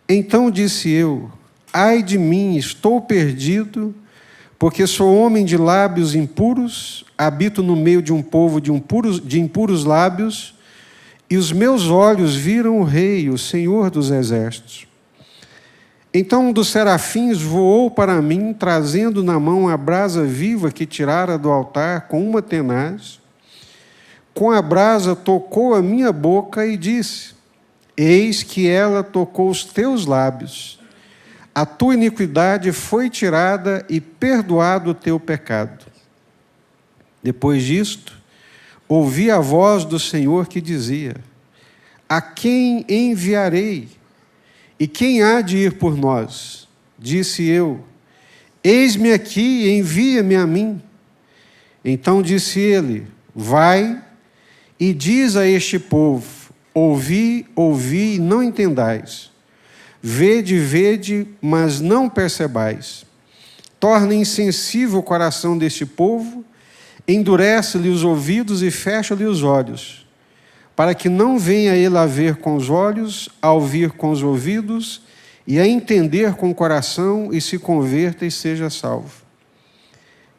Então disse eu: ai de mim, estou perdido, porque sou homem de lábios impuros, habito no meio de um povo de impuros lábios, e os meus olhos viram o Rei, o Senhor dos Exércitos. Então um dos serafins voou para mim, trazendo na mão a brasa viva que tirara do altar com uma tenaz. Com a brasa tocou a minha boca e disse: eis que ela tocou os teus lábios. A tua iniquidade foi tirada e perdoado o teu pecado. Depois disto, ouvi a voz do Senhor que dizia: a quem enviarei? E quem há de ir por nós? Disse eu: eis-me aqui, envia-me a mim. Então disse ele: vai e diz a este povo: ouvi, ouvi, e não entendais. Vede, vede, mas não percebais. Torna insensível o coração deste povo, endurece-lhe os ouvidos e fecha-lhe os olhos, para que não venha ele a ver com os olhos, a ouvir com os ouvidos, e a entender com o coração, e se converta e seja salvo.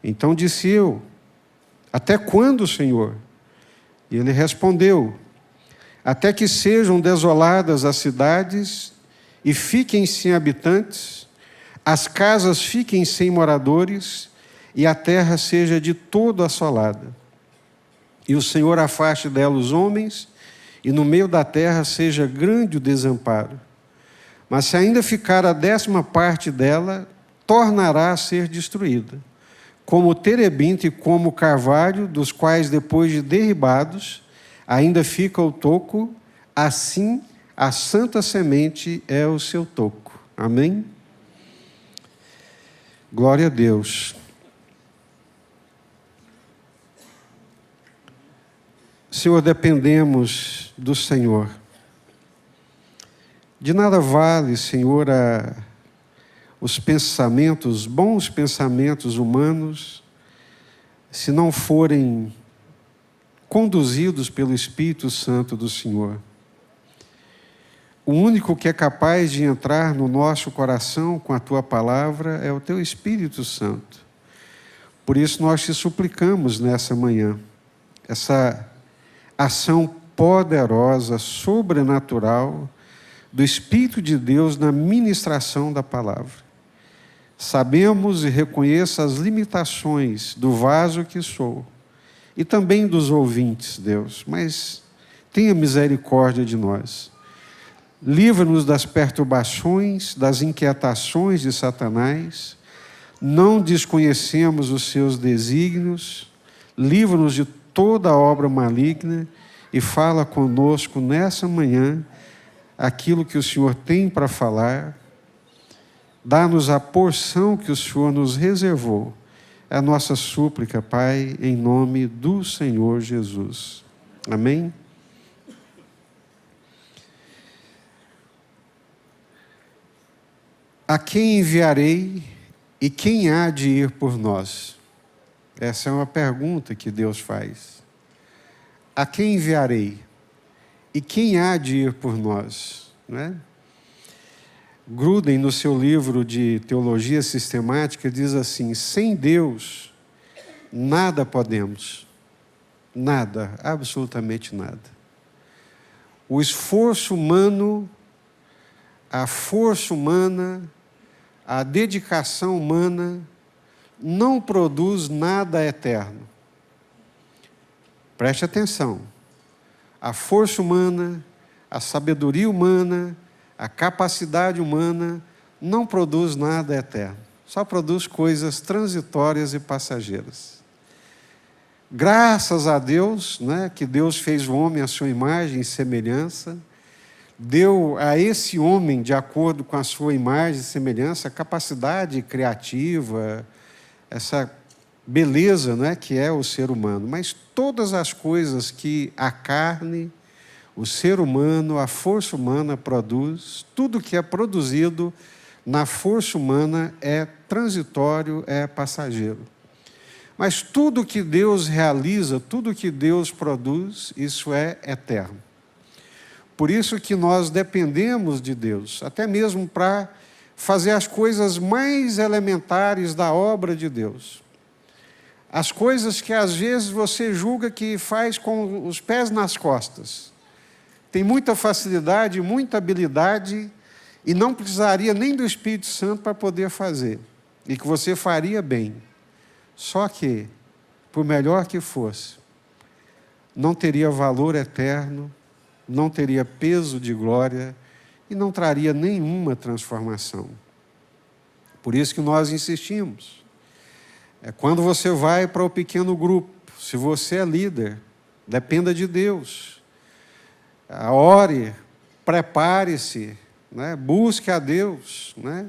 Então disse eu: até quando, Senhor? E ele respondeu: até que sejam desoladas as cidades, e fiquem sem habitantes, as casas fiquem sem moradores, e a terra seja de todo assolada. E o Senhor afaste dela os homens, e no meio da terra seja grande o desamparo. Mas se ainda ficar a 10ª parte dela, tornará a ser destruída, como o terebinte e como o carvalho, dos quais depois de derribados, ainda fica o toco, assim a santa semente é o seu toco. Amém? Glória a Deus. Senhor, dependemos do Senhor. De nada vale, Senhor, os pensamentos, bons pensamentos humanos, se não forem conduzidos pelo Espírito Santo do Senhor. O único que é capaz de entrar no nosso coração com a Tua palavra é o Teu Espírito Santo. Por isso nós te suplicamos nessa manhã, essa ação poderosa, sobrenatural, do Espírito de Deus na ministração da palavra. Sabemos e reconheço as limitações do vaso que sou, e também dos ouvintes, Deus, mas tenha misericórdia de nós. Livra-nos das perturbações, das inquietações de Satanás. Não desconhecemos os seus desígnios. Livra-nos de toda obra maligna e fala conosco nessa manhã aquilo que o Senhor tem para falar. Dá-nos a porção que o Senhor nos reservou. É a nossa súplica, Pai, em nome do Senhor Jesus. Amém? A quem enviarei e quem há de ir por nós? Essa é uma pergunta que Deus faz. A quem enviarei e quem há de ir por nós? Não é? Gruden, no seu livro de teologia sistemática, diz assim: sem Deus, nada podemos. Nada, absolutamente nada. O esforço humano, a força humana, a dedicação humana não produz nada eterno. Preste atenção. A força humana, a sabedoria humana, a capacidade humana não produz nada eterno. Só produz coisas transitórias e passageiras. Graças a Deus, né, que Deus fez o homem à sua imagem e semelhança, deu a esse homem, de acordo com a sua imagem e semelhança, a capacidade criativa, essa beleza, né, que é o ser humano. Mas todas as coisas que a carne, o ser humano, a força humana produz, tudo que é produzido na força humana é transitório, é passageiro. Mas tudo que Deus realiza, tudo que Deus produz, isso é eterno. Por isso que nós dependemos de Deus, até mesmo para fazer as coisas mais elementares da obra de Deus. As coisas que às vezes você julga que faz com os pés nas costas. Tem muita facilidade, muita habilidade, e não precisaria nem do Espírito Santo para poder fazer. E que você faria bem. Só que, por melhor que fosse, não teria valor eterno, não teria peso de glória e não traria nenhuma transformação. Por isso que nós insistimos. Quando você vai para o pequeno grupo, se você é líder, dependa de Deus. Ore, prepare-se, né? Busque a Deus, né?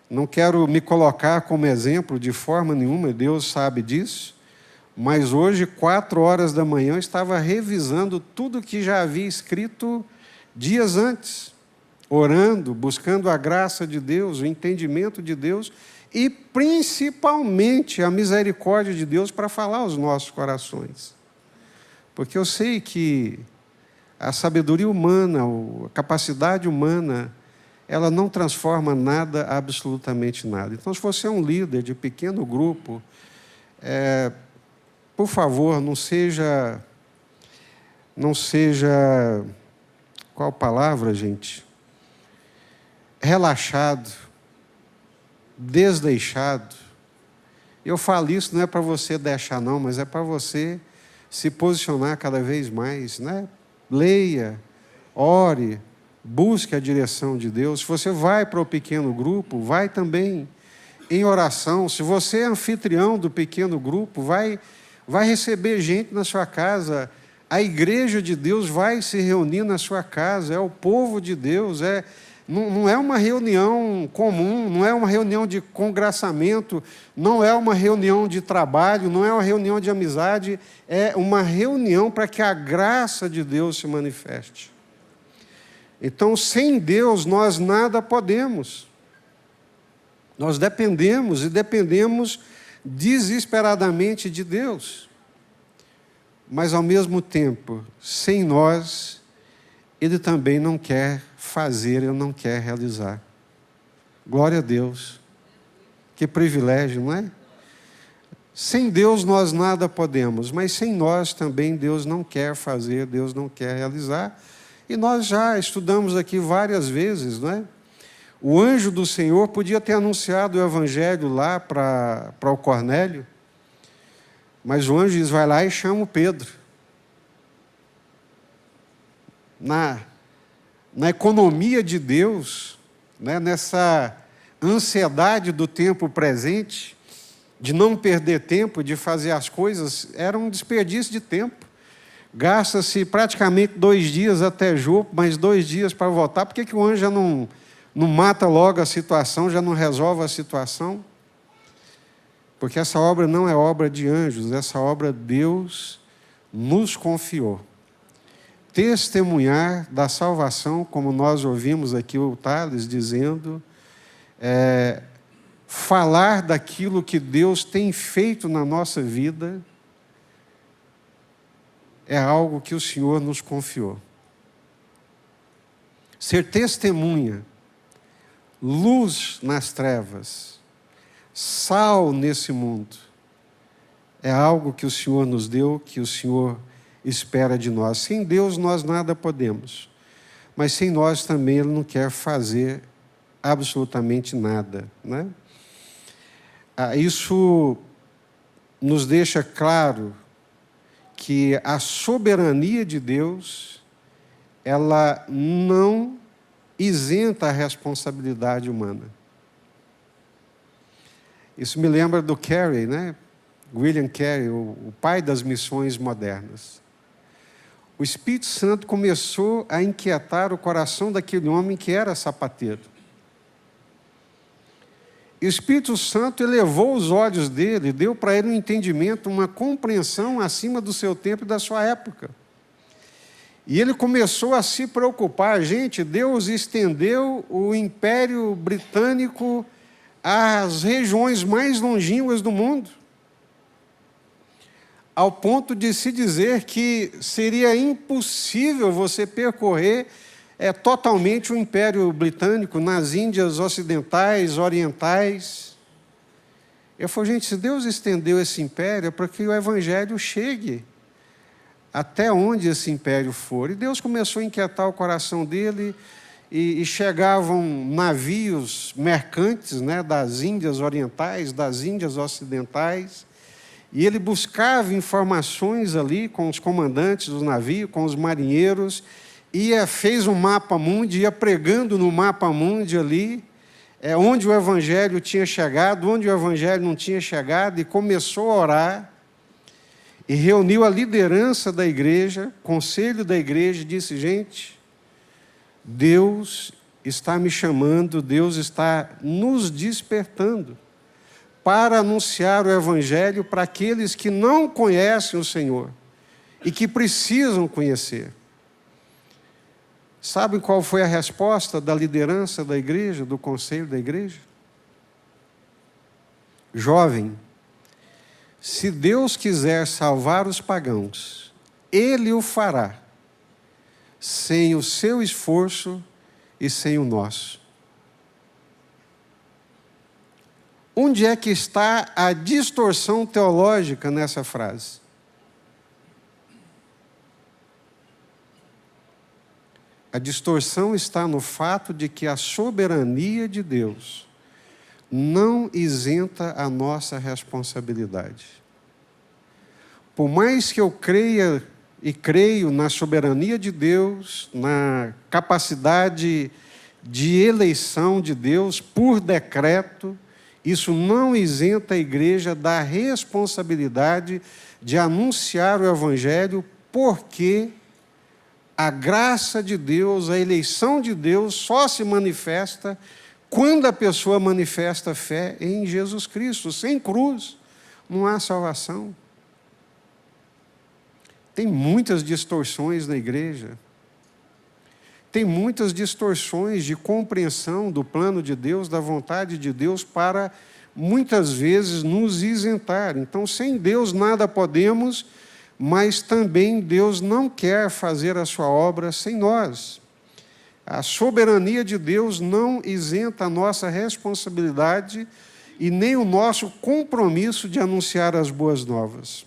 Não quero me colocar como exemplo de forma nenhuma, Deus sabe disso, mas hoje, 4h da manhã, eu estava revisando tudo que já havia escrito dias antes, orando, buscando a graça de Deus, o entendimento de Deus e, principalmente, a misericórdia de Deus para falar aos nossos corações. Porque eu sei que a sabedoria humana, a capacidade humana, ela não transforma nada, absolutamente nada. Então, se você é um líder de pequeno grupo, por favor, não seja, qual palavra, gente? Relaxado, desleixado. Eu falo isso não é para você deixar não, mas é para você se posicionar cada vez mais, né? Leia, ore, busque a direção de Deus. Se você vai para o pequeno grupo, vai também em oração. Se você é anfitrião do pequeno grupo, vai receber gente na sua casa. A igreja de Deus vai se reunir na sua casa, é o povo de Deus, não é uma reunião comum, não é uma reunião de congraçamento, não é uma reunião de trabalho, não é uma reunião de amizade, é uma reunião para que a graça de Deus se manifeste. Então, sem Deus, nós nada podemos. Nós dependemos e dependemos desesperadamente de Deus. Mas, ao mesmo tempo, sem nós, Ele também não quer fazer, Ele não quer realizar. Glória a Deus. Que privilégio, não é? Sem Deus nós nada podemos, mas sem nós também Deus não quer fazer, Deus não quer realizar. E nós já estudamos aqui várias vezes, não é? O anjo do Senhor podia ter anunciado o evangelho lá para o Cornélio, mas o anjo diz, vai lá e chama o Pedro. Na economia de Deus, né, nessa ansiedade do tempo presente, de não perder tempo, de fazer as coisas, era um desperdício de tempo. Gasta-se praticamente 2 dias até Jope, mais 2 dias para voltar. Por que o anjo já não mata logo a situação, já não resolve a situação? Porque essa obra não é obra de anjos, essa obra Deus nos confiou. Testemunhar da salvação, como nós ouvimos aqui o Thales dizendo, falar daquilo que Deus tem feito na nossa vida, é algo que o Senhor nos confiou. Ser testemunha, luz nas trevas, sal nesse mundo, é algo que o Senhor nos deu, que o Senhor espera de nós. Sem Deus nós nada podemos, mas sem nós também Ele não quer fazer absolutamente nada, né? Isso nos deixa claro que a soberania de Deus, ela não isenta a responsabilidade humana. Isso me lembra do Carey, né? William Carey, o pai das missões modernas. O Espírito Santo começou a inquietar o coração daquele homem que era sapateiro. E o Espírito Santo elevou os olhos dele, deu para ele um entendimento, uma compreensão acima do seu tempo e da sua época. E ele começou a se preocupar. Gente, Deus estendeu o Império Britânico às regiões mais longínquas do mundo. ao ponto de se dizer que seria impossível você percorrer totalmente o Império Britânico nas Índias ocidentais, orientais. Eu falei, gente, se Deus estendeu esse império, é para que o Evangelho chegue até onde esse império for. E Deus começou a inquietar o coração dele, e chegavam navios mercantes, né, das Índias orientais, das Índias ocidentais, e ele buscava informações ali com os comandantes do navio, com os marinheiros, fez um mapa mundi, ia pregando no mapa mundi ali, onde o Evangelho tinha chegado, onde o Evangelho não tinha chegado, e começou a orar, e reuniu a liderança da igreja, conselho da igreja, e disse, gente, Deus está me chamando, Deus está nos despertando para anunciar o Evangelho para aqueles que não conhecem o Senhor e que precisam conhecer. Sabem qual foi a resposta da liderança da igreja, do conselho da igreja? Jovem, se Deus quiser salvar os pagãos, Ele o fará, sem o seu esforço e sem o nosso. Onde é que está a distorção teológica nessa frase? A distorção está no fato de que a soberania de Deus não isenta a nossa responsabilidade. Por mais que eu creia e creio na soberania de Deus, na capacidade de eleição de Deus por decreto, isso não isenta a igreja da responsabilidade de anunciar o Evangelho, porque a graça de Deus, a eleição de Deus só se manifesta quando a pessoa manifesta fé em Jesus Cristo. Sem cruz não há salvação. Tem muitas distorções na igreja. Tem muitas distorções de compreensão do plano de Deus, da vontade de Deus, para, muitas vezes, nos isentar. Então, sem Deus nada podemos, mas também Deus não quer fazer a sua obra sem nós. A soberania de Deus não isenta a nossa responsabilidade e nem o nosso compromisso de anunciar as boas novas.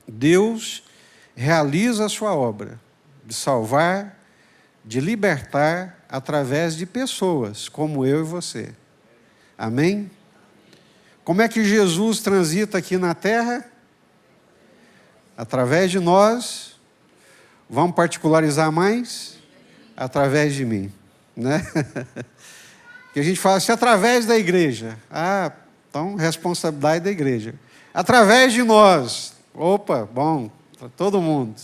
Deus realiza a sua obra de salvar, de libertar, através de pessoas, como eu e você. Amém? Como é que Jesus transita aqui na terra? Através de nós. Vamos particularizar mais? Através de mim, né? Que a gente fala assim, através da igreja. Então, responsabilidade da igreja. Através de nós. Opa, bom, para todo mundo.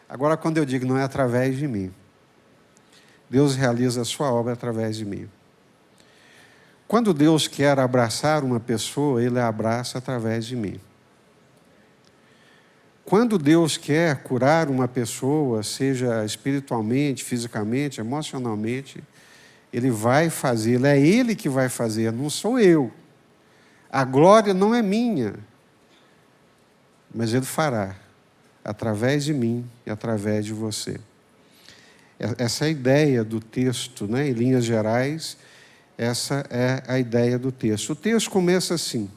Agora, quando eu digo não é através de mim, Deus realiza a sua obra através de mim. Quando Deus quer abraçar uma pessoa, Ele a abraça através de mim. Quando Deus quer curar uma pessoa, seja espiritualmente, fisicamente, emocionalmente, Ele vai fazer, é Ele que vai fazer, não sou eu. A glória não é minha, mas Ele fará, através de mim e através de você. Essa é a ideia do texto, né? Em linhas gerais, essa é a ideia do texto. O texto começa assim: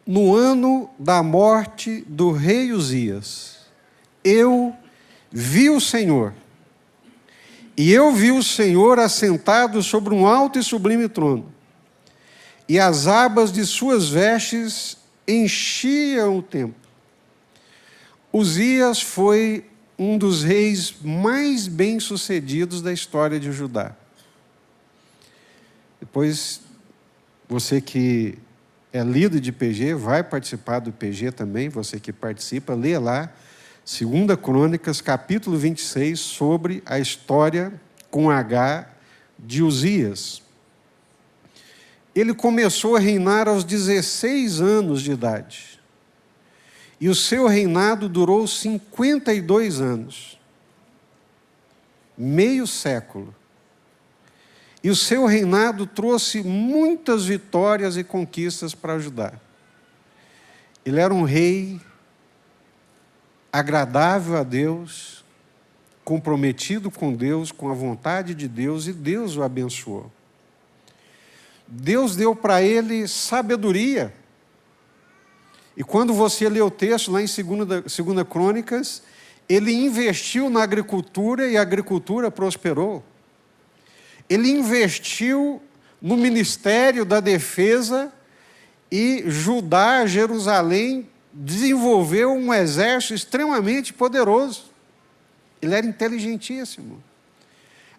no ano da morte do rei Uzias, eu vi o Senhor, e eu vi o Senhor assentado sobre um alto e sublime trono, e as abas de suas vestes enchiam o templo. Uzias foi um dos reis mais bem-sucedidos da história de Judá. Depois, você que é líder de PG, vai participar do PG também, você que participa, lê lá, 2 Crônicas, capítulo 26, sobre a história com H de Uzias. Ele começou a reinar aos 16 anos de idade. E o seu reinado durou 52 anos. Meio século. E o seu reinado trouxe muitas vitórias e conquistas para Judá. Ele era um rei agradável a Deus, comprometido com Deus, com a vontade de Deus, e Deus o abençoou. Deus deu para ele sabedoria. E quando você lê o texto lá em 2 Crônicas, ele investiu na agricultura e a agricultura prosperou. Ele investiu no ministério da defesa e Judá, Jerusalém, desenvolveu um exército extremamente poderoso. Ele era inteligentíssimo.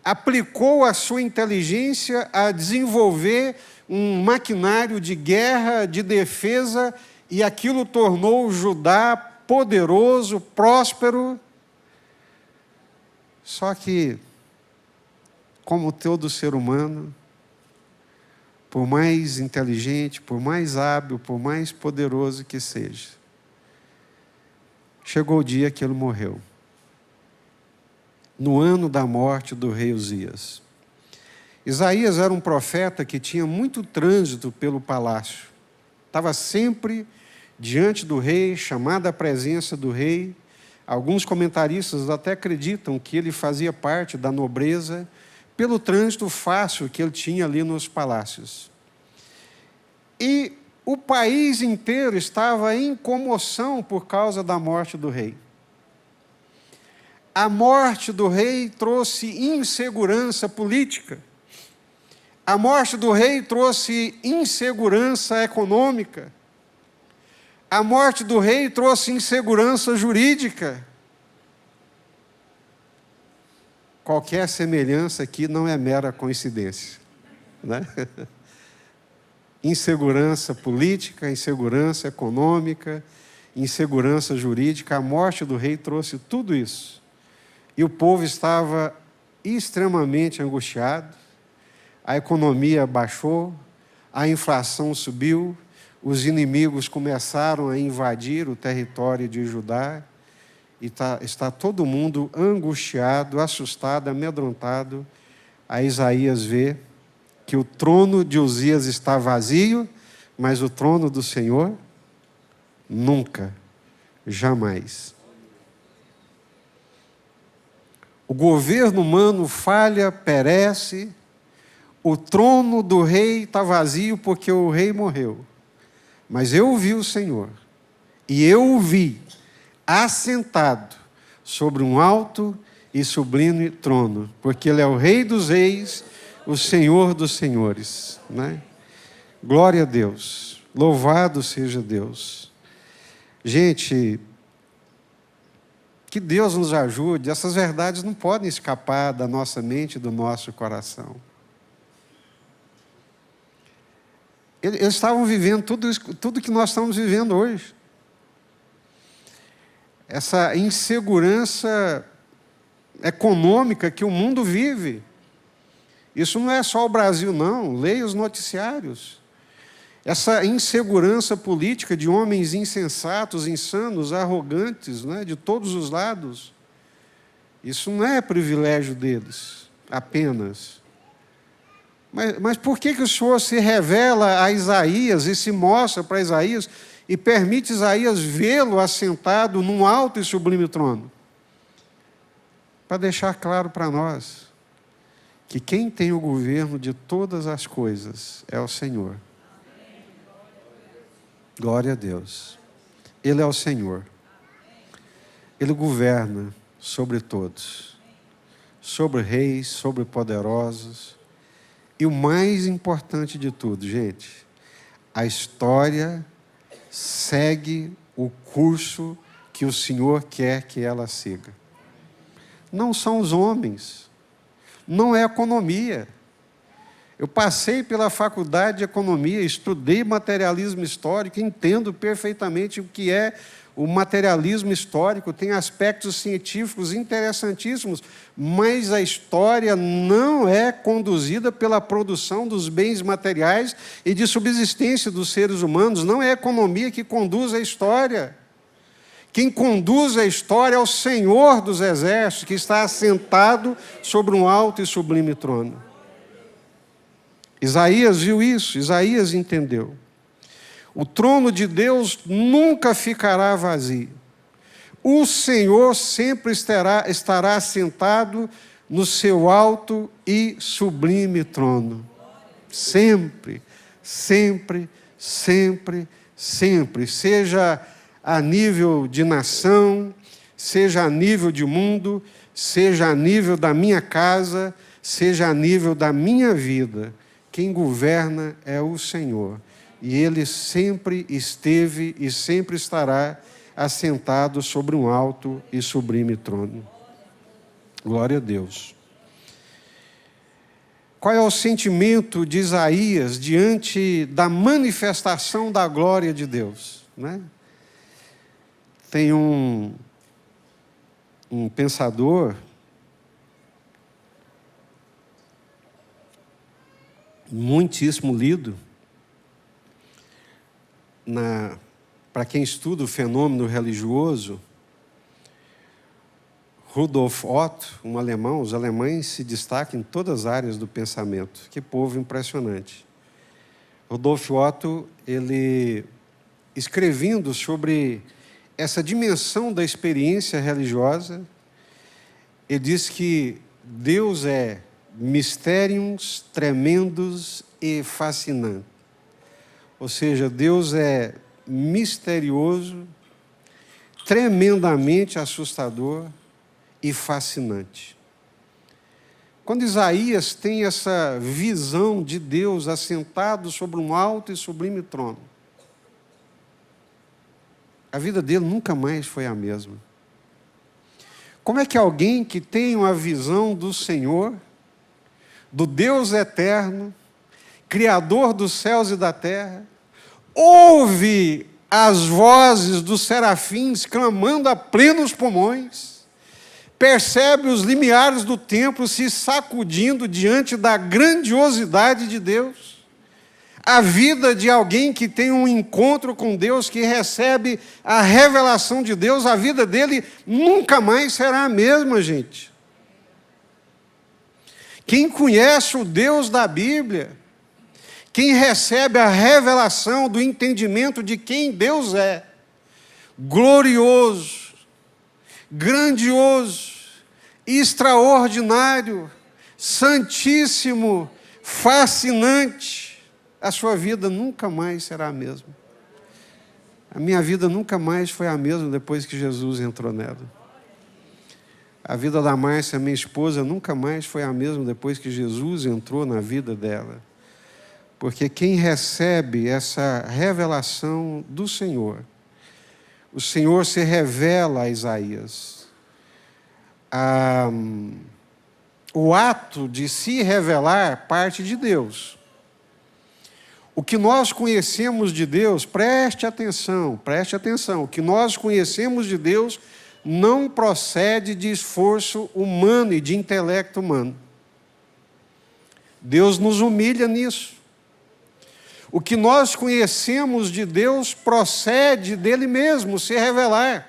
Aplicou a sua inteligência a desenvolver um maquinário de guerra, de defesa, e aquilo tornou Judá poderoso, próspero. Só que, como todo ser humano, por mais inteligente, por mais hábil, por mais poderoso que seja, chegou o dia que ele morreu. No ano da morte do rei Uzias. Isaías era um profeta que tinha muito trânsito pelo palácio. Estava sempre diante do rei, chamado à presença do rei. Alguns comentaristas até acreditam que ele fazia parte da nobreza pelo trânsito fácil que ele tinha ali nos palácios. E o país inteiro estava em comoção por causa da morte do rei. A morte do rei trouxe insegurança política. A morte do rei trouxe insegurança econômica. A morte do rei trouxe insegurança jurídica. Qualquer semelhança aqui não é mera coincidência, né? Insegurança política, insegurança econômica, insegurança jurídica. A morte do rei trouxe tudo isso. E o povo estava extremamente angustiado, a economia baixou, a inflação subiu, os inimigos começaram a invadir o território de Judá, e está todo mundo angustiado, assustado, amedrontado. Aí Isaías vê que o trono de Uzias está vazio, mas o trono do Senhor, nunca, jamais. O governo humano falha, perece, o trono do rei está vazio porque o rei morreu. Mas eu vi o Senhor, e eu o vi assentado sobre um alto e sublime trono, porque Ele é o Rei dos reis, o Senhor dos senhores, né? Glória a Deus, louvado seja Deus. Gente, que Deus nos ajude, essas verdades não podem escapar da nossa mente e do nosso coração. Eles estavam vivendo tudo que nós estamos vivendo hoje. Essa insegurança econômica que o mundo vive. Isso não é só o Brasil, não. Leia os noticiários. Essa insegurança política de homens insensatos, insanos, arrogantes, né, de todos os lados. Isso não é privilégio deles, apenas. Mas por que o Senhor se revela a Isaías e se mostra para Isaías e permite Isaías vê-lo assentado num alto e sublime trono? Para deixar claro para nós que quem tem o governo de todas as coisas é o Senhor. Glória a Deus. Ele é o Senhor. Ele governa sobre todos, sobre reis, sobre poderosos. E o mais importante de tudo, gente, a história segue o curso que o Senhor quer que ela siga. Não são os homens, não é a economia. Eu passei pela faculdade de economia, estudei materialismo histórico, entendo perfeitamente o que é o materialismo histórico, tem aspectos científicos interessantíssimos, mas a história não é conduzida pela produção dos bens materiais e de subsistência dos seres humanos, não é a economia que conduz a história. Quem conduz a história é o Senhor dos Exércitos, que está assentado sobre um alto e sublime trono. Isaías viu isso, Isaías entendeu. O trono de Deus nunca ficará vazio. O Senhor sempre estará sentado no seu alto e sublime trono. Sempre, sempre, sempre, sempre. Seja a nível de nação, seja a nível de mundo, seja a nível da minha casa, seja a nível da minha vida. Quem governa é o Senhor. E Ele sempre esteve e sempre estará assentado sobre um alto e sublime trono. Glória a Deus. Qual é o sentimento de Isaías diante da manifestação da glória de Deus, né? Tem um pensador muitíssimo lido para quem estuda o fenômeno religioso, Rudolf Otto, um alemão. Os alemães se destacam em todas as áreas do pensamento. Que povo impressionante. Rudolf Otto, ele, escrevendo sobre essa dimensão da experiência religiosa, ele diz que Deus é mistérios tremendos e fascinantes. Ou seja, Deus é misterioso, tremendamente assustador e fascinante. Quando Isaías tem essa visão de Deus assentado sobre um alto e sublime trono, a vida dele nunca mais foi a mesma. Como é que alguém que tem uma visão do Senhor, do Deus eterno, Criador dos céus e da terra, ouve as vozes dos serafins clamando a plenos pulmões, percebe os limiares do templo se sacudindo diante da grandiosidade de Deus? A vida de alguém que tem um encontro com Deus, que recebe a revelação de Deus, a vida dele nunca mais será a mesma, gente. Quem conhece o Deus da Bíblia, quem recebe a revelação do entendimento de quem Deus é, glorioso, grandioso, extraordinário, santíssimo, fascinante, a sua vida nunca mais será a mesma. A minha vida nunca mais foi a mesma depois que Jesus entrou nela. A vida da Márcia, minha esposa, nunca mais foi a mesma depois que Jesus entrou na vida dela. Porque quem recebe essa revelação do Senhor, o Senhor se revela a Isaías. O ato de se revelar parte de Deus. O que nós conhecemos de Deus, preste atenção, o que nós conhecemos de Deus não procede de esforço humano e de intelecto humano. Deus nos humilha nisso. O que nós conhecemos de Deus procede dele mesmo se revelar.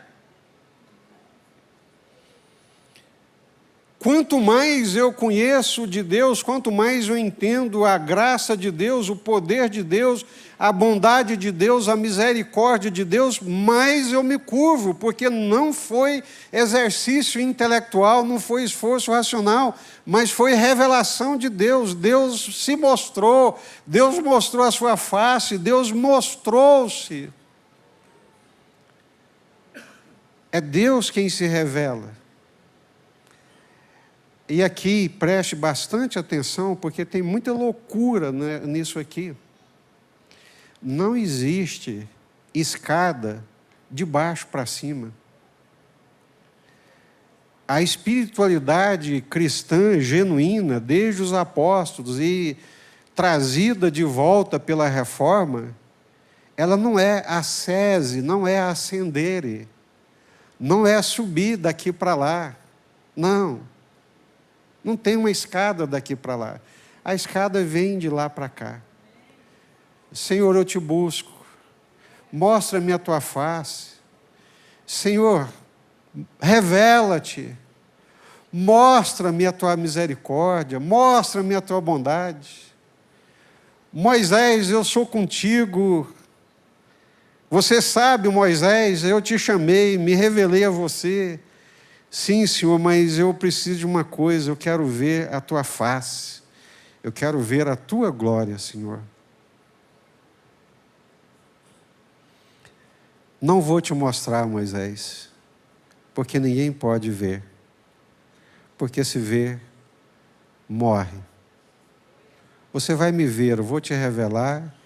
Quanto mais eu conheço de Deus, quanto mais eu entendo a graça de Deus, o poder de Deus, a bondade de Deus, a misericórdia de Deus, mais eu me curvo, porque não foi exercício intelectual, não foi esforço racional, mas foi revelação de Deus. Deus se mostrou, Deus mostrou a sua face, Deus mostrou-se. É Deus quem se revela. E aqui, preste bastante atenção, porque tem muita loucura, né, nisso aqui. Não existe escada de baixo para cima. A espiritualidade cristã genuína, desde os apóstolos e trazida de volta pela reforma, ela não é ascese, não é ascendere, não é subir daqui para lá, não. Não tem uma escada daqui para lá. A escada vem de lá para cá. Senhor, eu te busco. Mostra-me a tua face. Senhor, revela-te. Mostra-me a tua misericórdia. Mostra-me a tua bondade. Moisés, eu sou contigo. Você sabe, Moisés, eu te chamei, me revelei a você. Sim, Senhor, mas eu preciso de uma coisa, eu quero ver a tua face. Eu quero ver a tua glória, Senhor. Não vou te mostrar, Moisés, porque ninguém pode ver. Porque se ver, morre. Você vai me ver, eu vou te revelar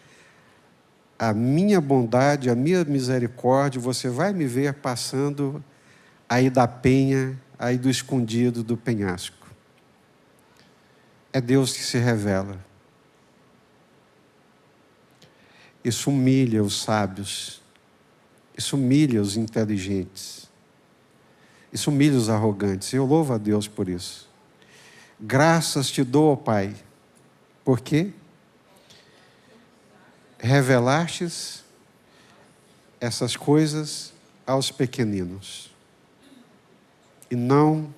a minha bondade, a minha misericórdia, você vai me ver passando aí da penha, aí do escondido do penhasco. É Deus que se revela. Isso humilha os sábios, isso humilha os inteligentes, isso humilha os arrogantes. Eu louvo a Deus por isso. Graças te dou, ó Pai, porque revelastes essas coisas aos pequeninos e não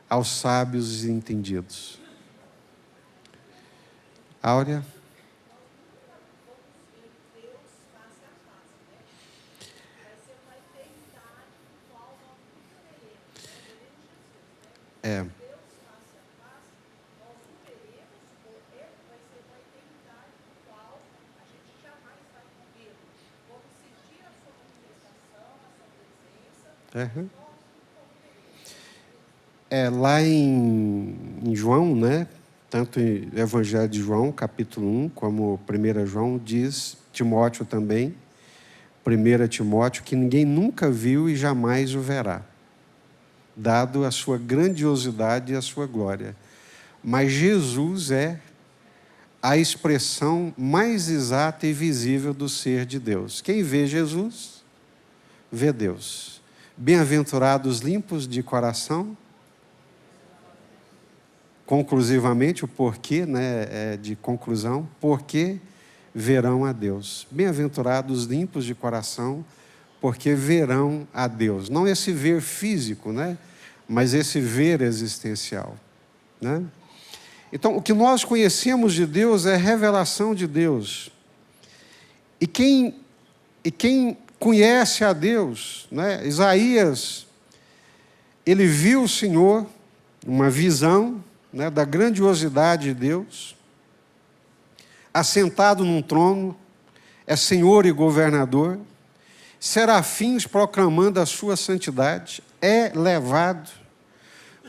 aos sábios e entendidos. Áurea? É. Uhum. Lá em João, né? Tanto em Evangelho de João, capítulo 1, como 1 João, diz, Timóteo também, 1 Timóteo, que ninguém nunca viu e jamais o verá, dado a sua grandiosidade e a sua glória. Mas Jesus é a expressão mais exata e visível do ser de Deus. Quem vê Jesus, vê Deus. Bem-aventurados limpos de coração. Conclusivamente, o porquê, né, de conclusão, porque verão a Deus. Bem-aventurados limpos de coração, porque verão a Deus. Não esse ver físico, né, mas esse ver existencial, né? Então, o que nós conhecemos de Deus é a revelação de Deus. E quem conhece a Deus, né? Isaías, ele viu o Senhor, uma visão, né, da grandiosidade de Deus, assentado num trono, é Senhor e governador, serafins proclamando a sua santidade, é levado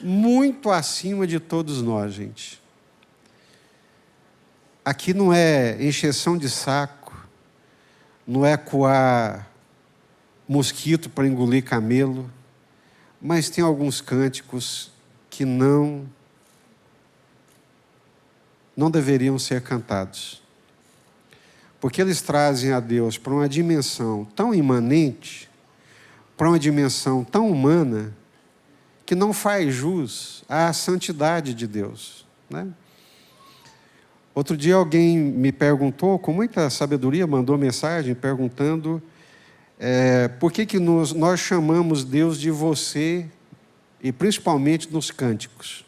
muito acima de todos nós, gente. Aqui não é encheção de saco, não é coar mosquito para engolir camelo, mas tem alguns cânticos que não deveriam ser cantados, porque eles trazem a Deus para uma dimensão tão imanente, para uma dimensão tão humana, que não faz jus à santidade de Deus, né? Outro dia alguém me perguntou, com muita sabedoria, mandou mensagem perguntando por que nós chamamos Deus de você, e principalmente nos cânticos,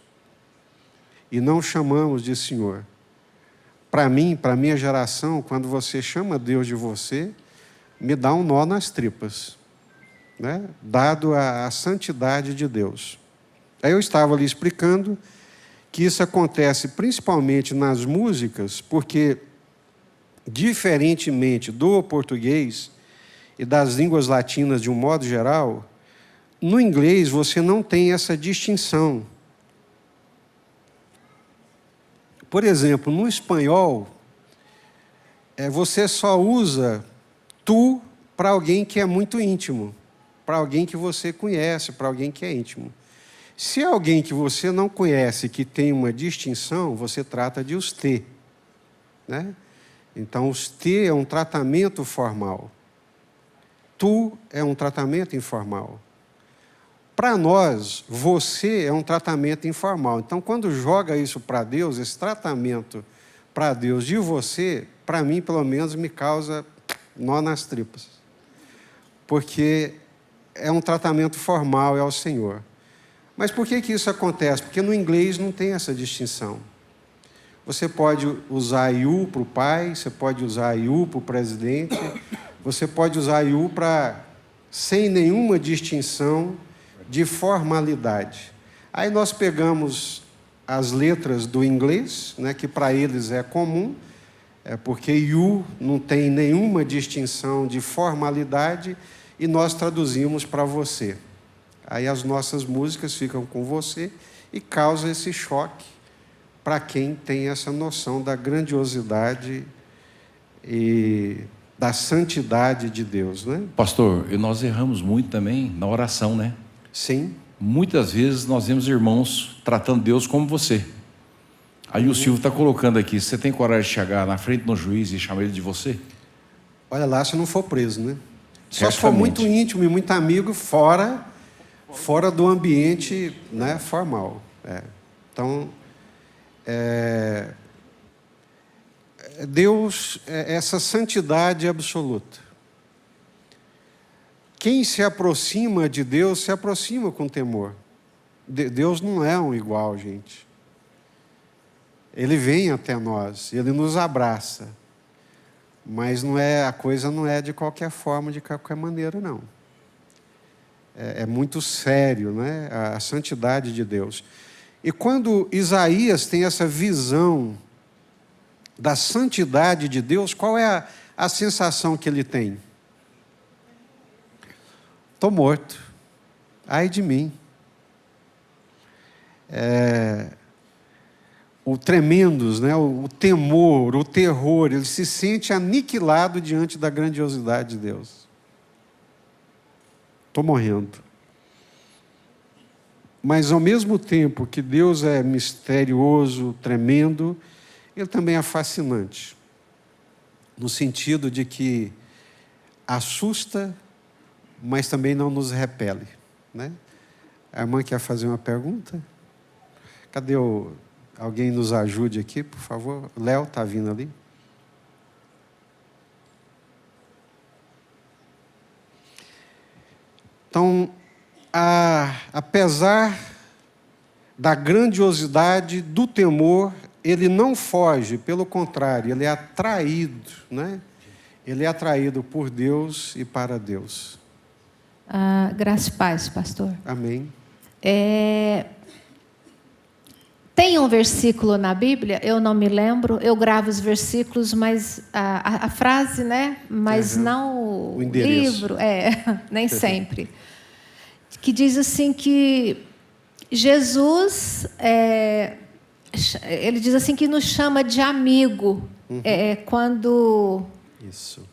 e não chamamos de Senhor. Para mim, para a minha geração, quando você chama Deus de você, me dá um nó nas tripas, né? Dado a santidade de Deus. Aí eu estava ali explicando que isso acontece principalmente nas músicas, porque, diferentemente do português e das línguas latinas de um modo geral, no inglês você não tem essa distinção. Por exemplo, no espanhol, você só usa tu para alguém que é muito íntimo, para alguém que você conhece, para alguém que é íntimo. Se é alguém que você não conhece, que tem uma distinção, você trata de usted, né? Então, usted é um tratamento formal. Tu é um tratamento informal. Para nós, você é um tratamento informal. Então, quando joga isso para Deus, esse tratamento para Deus de você, para mim, pelo menos, me causa nó nas tripas. Porque é um tratamento formal, é ao Senhor. Mas por que isso acontece? Porque no inglês não tem essa distinção. Você pode usar you para o pai, você pode usar you para o presidente, você pode usar you para sem nenhuma distinção de formalidade. Aí nós pegamos as letras do inglês, né, que para eles é comum, porque you não tem nenhuma distinção de formalidade, e nós traduzimos para você. Aí as nossas músicas ficam com você e causa esse choque para quem tem essa noção da grandiosidade e da santidade de Deus, né? Pastor, e nós erramos muito também na oração, né? Sim. Muitas vezes nós vemos irmãos tratando Deus como você. Aí o Silvio está colocando aqui, você tem coragem de chegar na frente do juiz e chamar ele de você? Olha lá, se não for preso, né? Só se for muito íntimo e muito amigo, fora do ambiente, né, formal. Então, Deus é essa santidade absoluta. Quem se aproxima de Deus, se aproxima com temor. Deus não é um igual, gente. Ele vem até nós, Ele nos abraça. Mas a coisa não é de qualquer forma, de qualquer maneira, não. É muito sério, né? A santidade de Deus. E quando Isaías tem essa visão da santidade de Deus, qual é a sensação que ele tem? Estou morto. Ai de mim. O tremendos, né? O temor, o terror, ele se sente aniquilado diante da grandiosidade de Deus. Estou morrendo. Mas, ao mesmo tempo que Deus é misterioso, tremendo, Ele também é fascinante. No sentido de que assusta, mas também não nos repele, né? A irmã quer fazer uma pergunta? Cadê alguém nos ajude aqui, por favor? Léo está vindo ali. Então, apesar da grandiosidade do temor, ele não foge, pelo contrário, ele é atraído, né? Ele é atraído por Deus e para Deus. Graça e paz, pastor. Amém. Tem um versículo na Bíblia, eu não me lembro, eu gravo os versículos, mas a frase, né? Mas não o livro, nem sempre. Que diz assim que Jesus, ele diz assim que nos chama de amigo, quando... Isso.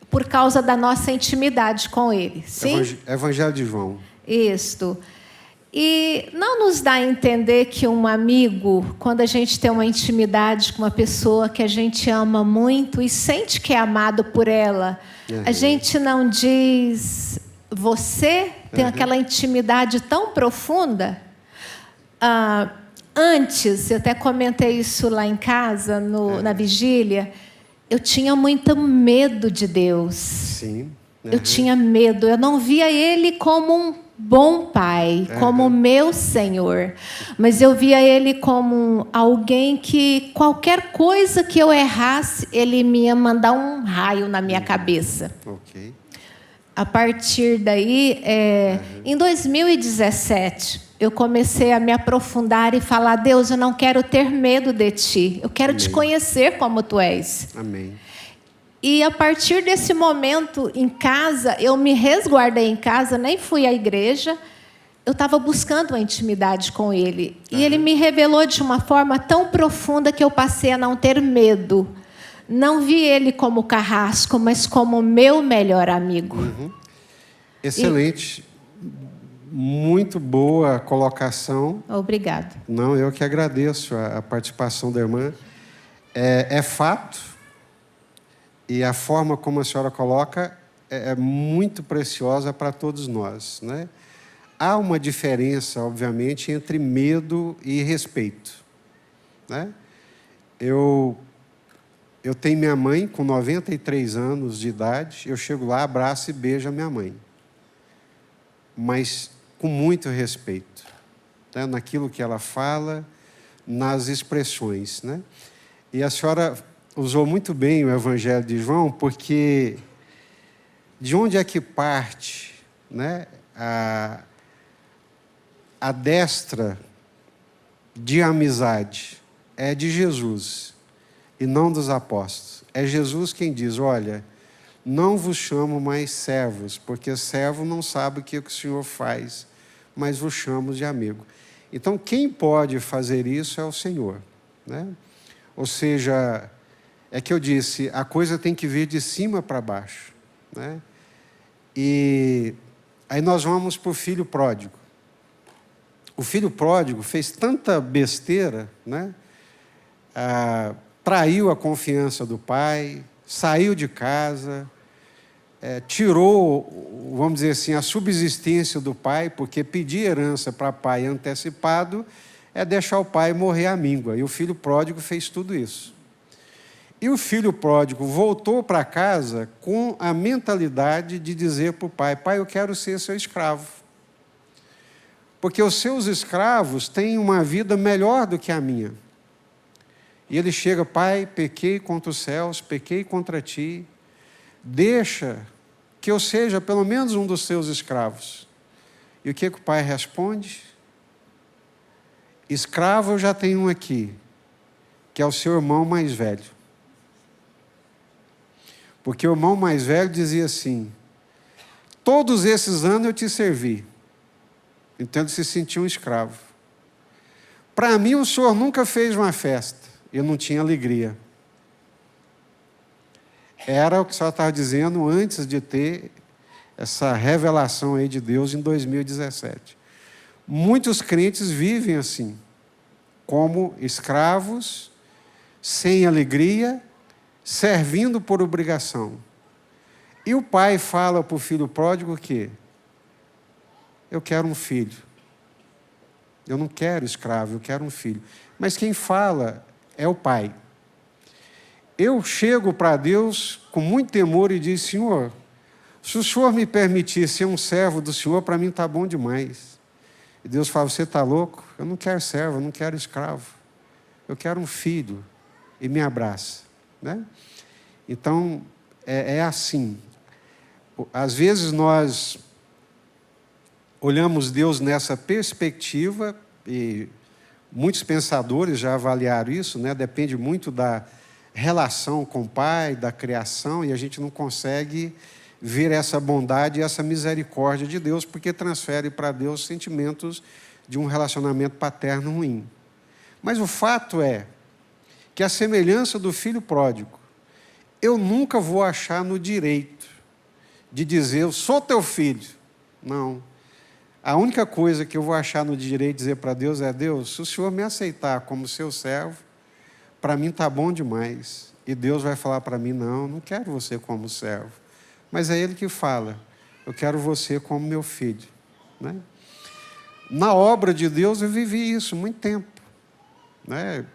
Por causa da nossa intimidade com Ele. Sim? Evangelho de João. Isto. E não nos dá a entender que um amigo, quando a gente tem uma intimidade com uma pessoa que a gente ama muito e sente que é amado por ela, a gente não diz você, tem aquela intimidade tão profunda. Antes, eu até comentei isso lá em casa, na vigília, eu tinha muito medo de Deus. Sim. Eu tinha medo, eu não via Ele como um bom pai, como meu Senhor, mas eu via Ele como alguém que qualquer coisa que eu errasse, Ele me ia mandar um raio na minha cabeça. Ok. A partir daí, em 2017, eu comecei a me aprofundar e falar: Deus, eu não quero ter medo de Ti, eu quero Te conhecer como Tu és. Amém. E a partir desse momento, em casa, eu me resguardei em casa, nem fui à igreja, eu estava buscando uma intimidade com Ele. E Ele me revelou de uma forma tão profunda que eu passei a não ter medo. Não vi Ele como carrasco, mas como meu melhor amigo. Excelente. Muito boa colocação. Obrigada. Não, eu que agradeço a participação da irmã. É fato. E a forma como a senhora coloca é muito preciosa para todos nós, né? Há uma diferença, obviamente, entre medo e respeito, né? Eu tenho minha mãe com 93 anos de idade, eu chego lá, abraço e beijo a minha mãe. Mas com muito respeito, né? Naquilo que ela fala, nas expressões, né? E a senhora usou muito bem o Evangelho de João, porque de onde é que parte, né, a destra de amizade? É de Jesus e não dos apóstolos. É Jesus quem diz: olha, não vos chamo mais servos, porque servo não sabe o que o Senhor faz, mas vos chamo de amigo. Então, quem pode fazer isso é o Senhor, né? Ou seja, é que eu disse, a coisa tem que vir de cima para baixo, né? E aí nós vamos para o filho pródigo. O filho pródigo fez tanta besteira, né? Traiu a confiança do pai, saiu de casa, tirou, vamos dizer assim, a subsistência do pai, porque pedir herança para pai antecipado é deixar o pai morrer à míngua. E o filho pródigo fez tudo isso. E o filho pródigo voltou para casa com a mentalidade de dizer para o pai: pai, eu quero ser seu escravo. Porque os seus escravos têm uma vida melhor do que a minha. E ele chega: pai, pequei contra os céus, pequei contra ti, deixa que eu seja pelo menos um dos teus escravos. E o que o pai responde? Escravo eu já tenho um aqui, que é o seu irmão mais velho. Porque o irmão mais velho dizia assim: todos esses anos eu te servi. Então ele se sentia um escravo. Para mim o senhor nunca fez uma festa. Eu não tinha alegria. Era o que o senhor estava dizendo antes de ter essa revelação aí de Deus em 2017. Muitos crentes vivem assim, como escravos, sem alegria, servindo por obrigação. E o pai fala para o filho pródigo que eu quero um filho. Eu não quero escravo, eu quero um filho. Mas quem fala é o pai. Eu chego para Deus com muito temor e digo: Senhor, se o Senhor me permitir ser um servo do Senhor, para mim está bom demais. E Deus fala: você está louco? Eu não quero servo, eu não quero escravo. Eu quero um filho. E me abraça, né? Então, é assim. Às vezes nós olhamos Deus nessa perspectiva, e muitos pensadores já avaliaram isso, né? Depende muito da relação com o pai, da criação, e a gente não consegue ver essa bondade e essa misericórdia de Deus, porque transfere para Deus sentimentos de um relacionamento paterno ruim. Mas o fato é que, a semelhança do filho pródigo, eu nunca vou achar no direito de dizer: eu sou teu filho. Não. A única coisa que eu vou achar no direito de dizer para Deus é: Deus, se o Senhor me aceitar como seu servo, para mim está bom demais. E Deus vai falar para mim: não, não quero você como servo. Mas é Ele que fala: eu quero você como meu filho, né? Na obra de Deus eu vivi isso muito tempo, né?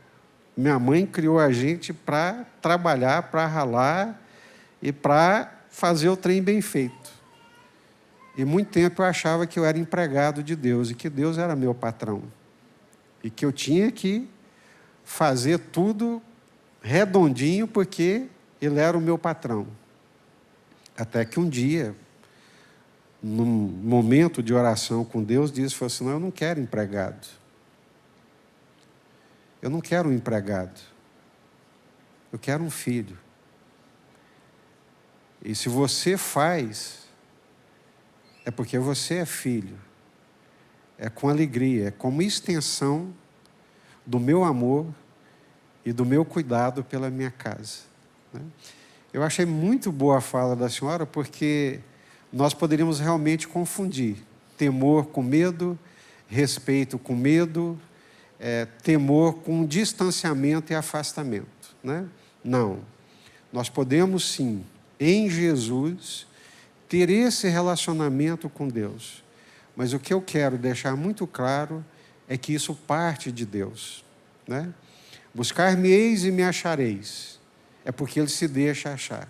Minha mãe criou a gente para trabalhar, para ralar e para fazer o trem bem feito. E muito tempo eu achava que eu era empregado de Deus e que Deus era meu patrão. E que eu tinha que fazer tudo redondinho porque Ele era o meu patrão. Até que um dia, num momento de oração com Deus, falou assim: não, eu não quero empregado. Eu não quero um empregado. Eu quero um filho. E se você faz, é porque você é filho. É com alegria, é como extensão do meu amor e do meu cuidado pela minha casa, né? Eu achei muito boa a fala da senhora, porque nós poderíamos realmente confundir temor com medo, respeito com medo, temor com distanciamento e afastamento, né? Não. Nós podemos, sim, em Jesus, ter esse relacionamento com Deus. Mas o que eu quero deixar muito claro é que isso parte de Deus, né? Buscar-me-eis e me achareis. É porque Ele se deixa achar.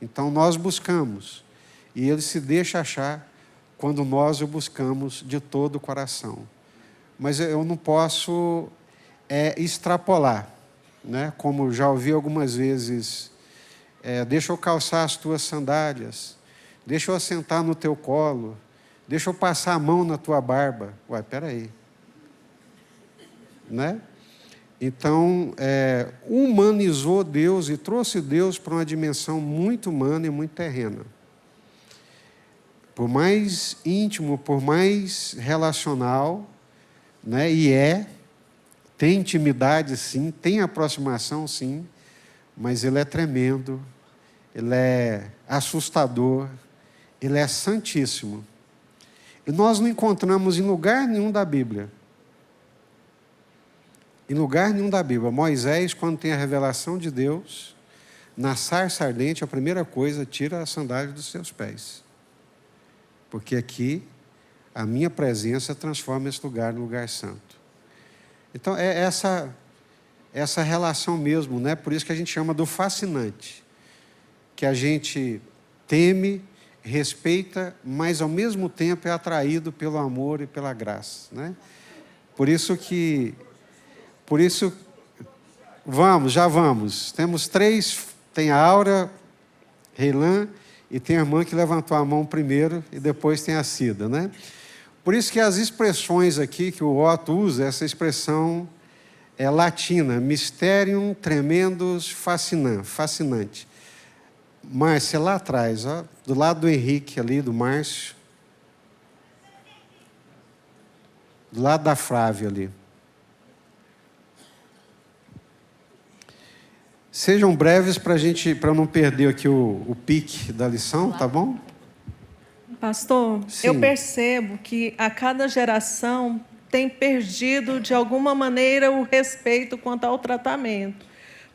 Então nós buscamos, e Ele se deixa achar quando nós o buscamos de todo o coração. Mas eu não posso extrapolar, né? Como já ouvi algumas vezes: deixa eu calçar as tuas sandálias, deixa eu assentar no teu colo, deixa eu passar a mão na tua barba. Uai, peraí. Né? Então, humanizou Deus e trouxe Deus para uma dimensão muito humana e muito terrena. Por mais íntimo, por mais relacional, né? Tem intimidade sim, tem aproximação sim, mas ele é tremendo, ele é assustador, ele é santíssimo. E nós não encontramos em lugar nenhum da Bíblia. Em lugar nenhum da Bíblia. Moisés, quando tem a revelação de Deus, na sarça ardente, a primeira coisa, tira a sandália dos seus pés. Porque aqui, a minha presença transforma esse lugar no lugar santo. Então, é essa relação mesmo, né? Por isso que a gente chama do fascinante. Que a gente teme, respeita, mas ao mesmo tempo é atraído pelo amor e pela graça, né? Por isso, já vamos. Temos 3, tem a Áurea, Reilan, e tem a irmã que levantou a mão primeiro, e depois tem a Cida, né? Por isso que as expressões aqui que o Otto usa, essa expressão é latina, mysterium tremendus fascinante. Márcia, lá atrás, ó, do lado do Henrique ali, do Márcio, do lado da Flávia ali. Sejam breves para eu não perder aqui o pique da lição, tá bom? Pastor, Sim. Eu percebo que a cada geração tem perdido, de alguma maneira, o respeito quanto ao tratamento.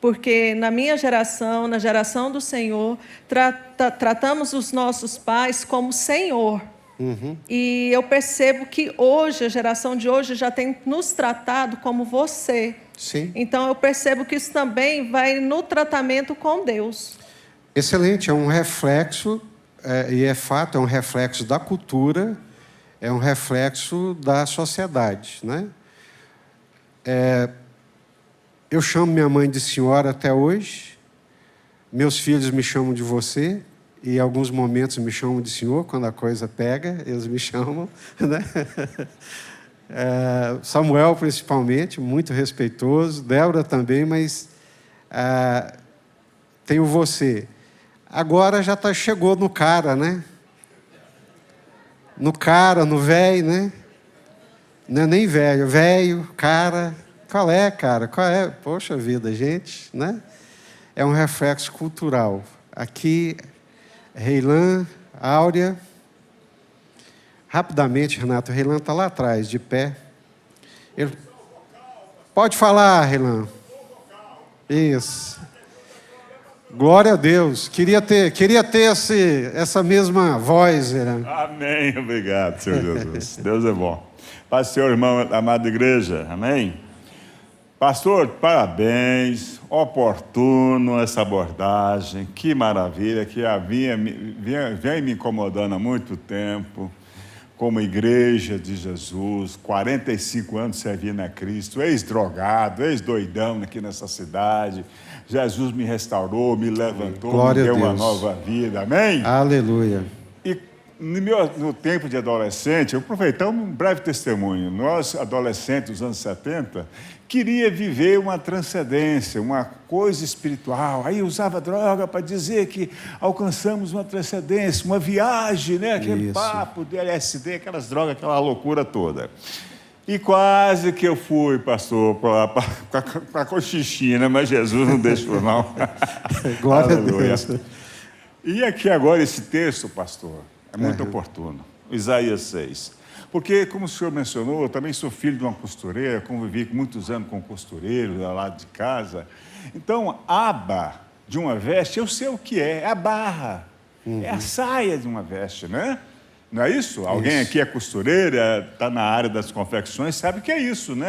Porque na minha geração, na geração do Senhor, tratamos os nossos pais como Senhor. Uhum. E eu percebo que hoje, a geração de hoje, já tem nos tratado como você. Sim. Então, eu percebo que isso também vai no tratamento com Deus. Excelente, é um reflexo, e é fato, é um reflexo da cultura, é um reflexo da sociedade, né? Eu chamo minha mãe de senhora até hoje, meus filhos me chamam de você, e em alguns momentos me chamam de senhor, quando a coisa pega, eles me chamam, né? Samuel, principalmente, muito respeitoso, Débora também, mas tenho você. Agora já chegou no cara, né? No cara, no velho, né? Não é nem velho, cara. Qual é, cara? Qual é? Poxa vida, gente, né? É um reflexo cultural. Aqui, Reilan, Áurea. Rapidamente, Renato, Reilan está lá atrás, de pé. Pode falar, Reilan. Isso. Glória a Deus. Queria ter essa mesma voz, Reilan. Amém. Obrigado, Senhor Jesus. Deus é bom. Paz, Senhor, irmão, amada igreja. Amém. Pastor, parabéns, oportuno essa abordagem, que maravilha, que vem me incomodando há muito tempo, como igreja de Jesus, 45 anos servindo a Cristo, ex-drogado, ex-doidão aqui nessa cidade. Jesus me restaurou, me levantou, Glória me deu a Deus. uma nova vida, amém? Aleluia. E no tempo de adolescente, eu aproveitei um breve testemunho. Nós, adolescentes dos anos 70, queria viver uma transcendência, uma coisa espiritual. Aí usava droga para dizer que alcançamos uma transcendência, uma viagem, né? Aquele papo de LSD, aquelas drogas, aquela loucura toda. E quase que eu fui, pastor, para a Cochichina, mas Jesus não deixou, não. Glória a Deus. E aqui agora esse texto, pastor, é muito oportuno. Isaías 6. Porque, como o senhor mencionou, eu também sou filho de uma costureira, convivi muitos anos com costureiros lá lado de casa. Então, a aba de uma veste, eu sei o que é a barra. É a saia de uma veste, né? Não é isso? Alguém aqui é costureira, está na área das confecções, sabe que é isso, né?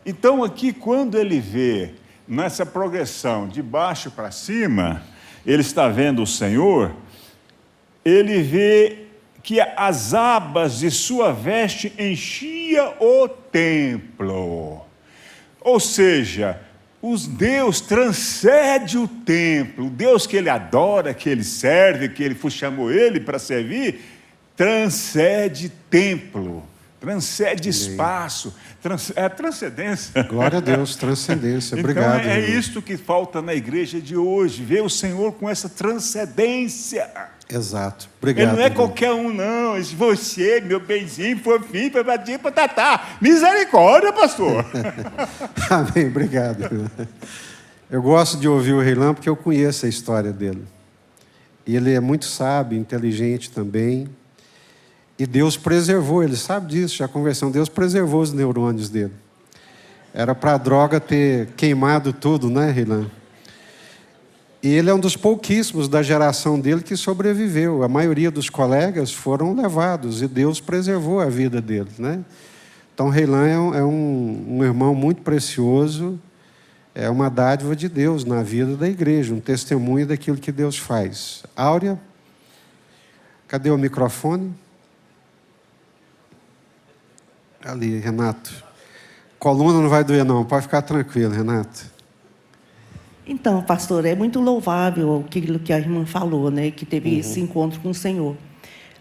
Então, aqui, quando ele vê nessa progressão de baixo para cima, ele está vendo o Senhor, ele vê que as abas de sua veste enchia o templo. Ou seja, Deus transcende o templo. O Deus que ele adora, que ele serve, que ele chamou ele para servir, transcende templo, transcende espaço, é transcendência. Glória a Deus, transcendência. Obrigado. Então é irmão. isto que falta na igreja de hoje, ver o Senhor com essa transcendência. Exato. Obrigado. Ele não é irmão. qualquer um, não. Você, meu benzinho, fofinho, papatinho, patatá. Misericórdia, pastor. Amém, obrigado. Eu gosto de ouvir o Reilan porque eu conheço a história dele. E ele é muito sábio, inteligente também. E Deus preservou, ele sabe disso, já conversamos. Deus preservou os neurônios dele. Era para a droga ter queimado tudo, né, Reilan? E ele é um dos pouquíssimos da geração dele que sobreviveu. A maioria dos colegas foram levados e Deus preservou a vida dele, né? Então, Reilan é um irmão muito precioso, é uma dádiva de Deus na vida da igreja, um testemunho daquilo que Deus faz. Áurea, cadê o microfone? Ali, Renato. Coluna não vai doer, não, pode ficar tranquilo, Renato. Então, pastor, é muito louvável aquilo que a irmã falou, né? Que teve esse encontro com o Senhor.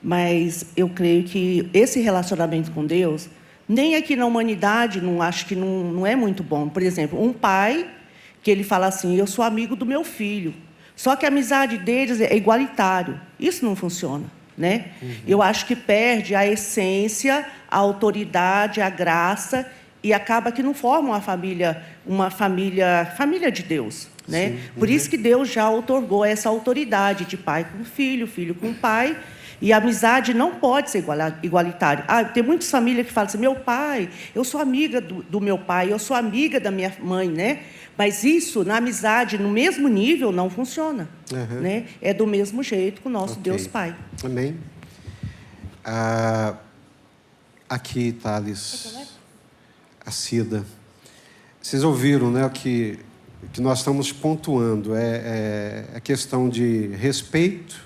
Mas eu creio que esse relacionamento com Deus, nem aqui na humanidade, acho que não é muito bom. Por exemplo, um pai que ele fala assim, eu sou amigo do meu filho. Só que a amizade deles é igualitário. Isso não funciona, né? Eu acho que perde a essência, a autoridade, a graça, e acaba que não forma uma família de Deus, né? Por isso que Deus já outorgou essa autoridade de pai com filho, filho com pai, e a amizade não pode ser igualitária. Tem muitas famílias que falam assim, meu pai, eu sou amiga do meu pai, eu sou amiga da minha mãe, né? Mas isso, na amizade, no mesmo nível, não funciona, né? É do mesmo jeito com o nosso Deus Pai. Amém. Aqui, Thales, a Cida. Vocês ouviram, né, o que nós estamos pontuando. É a questão de respeito,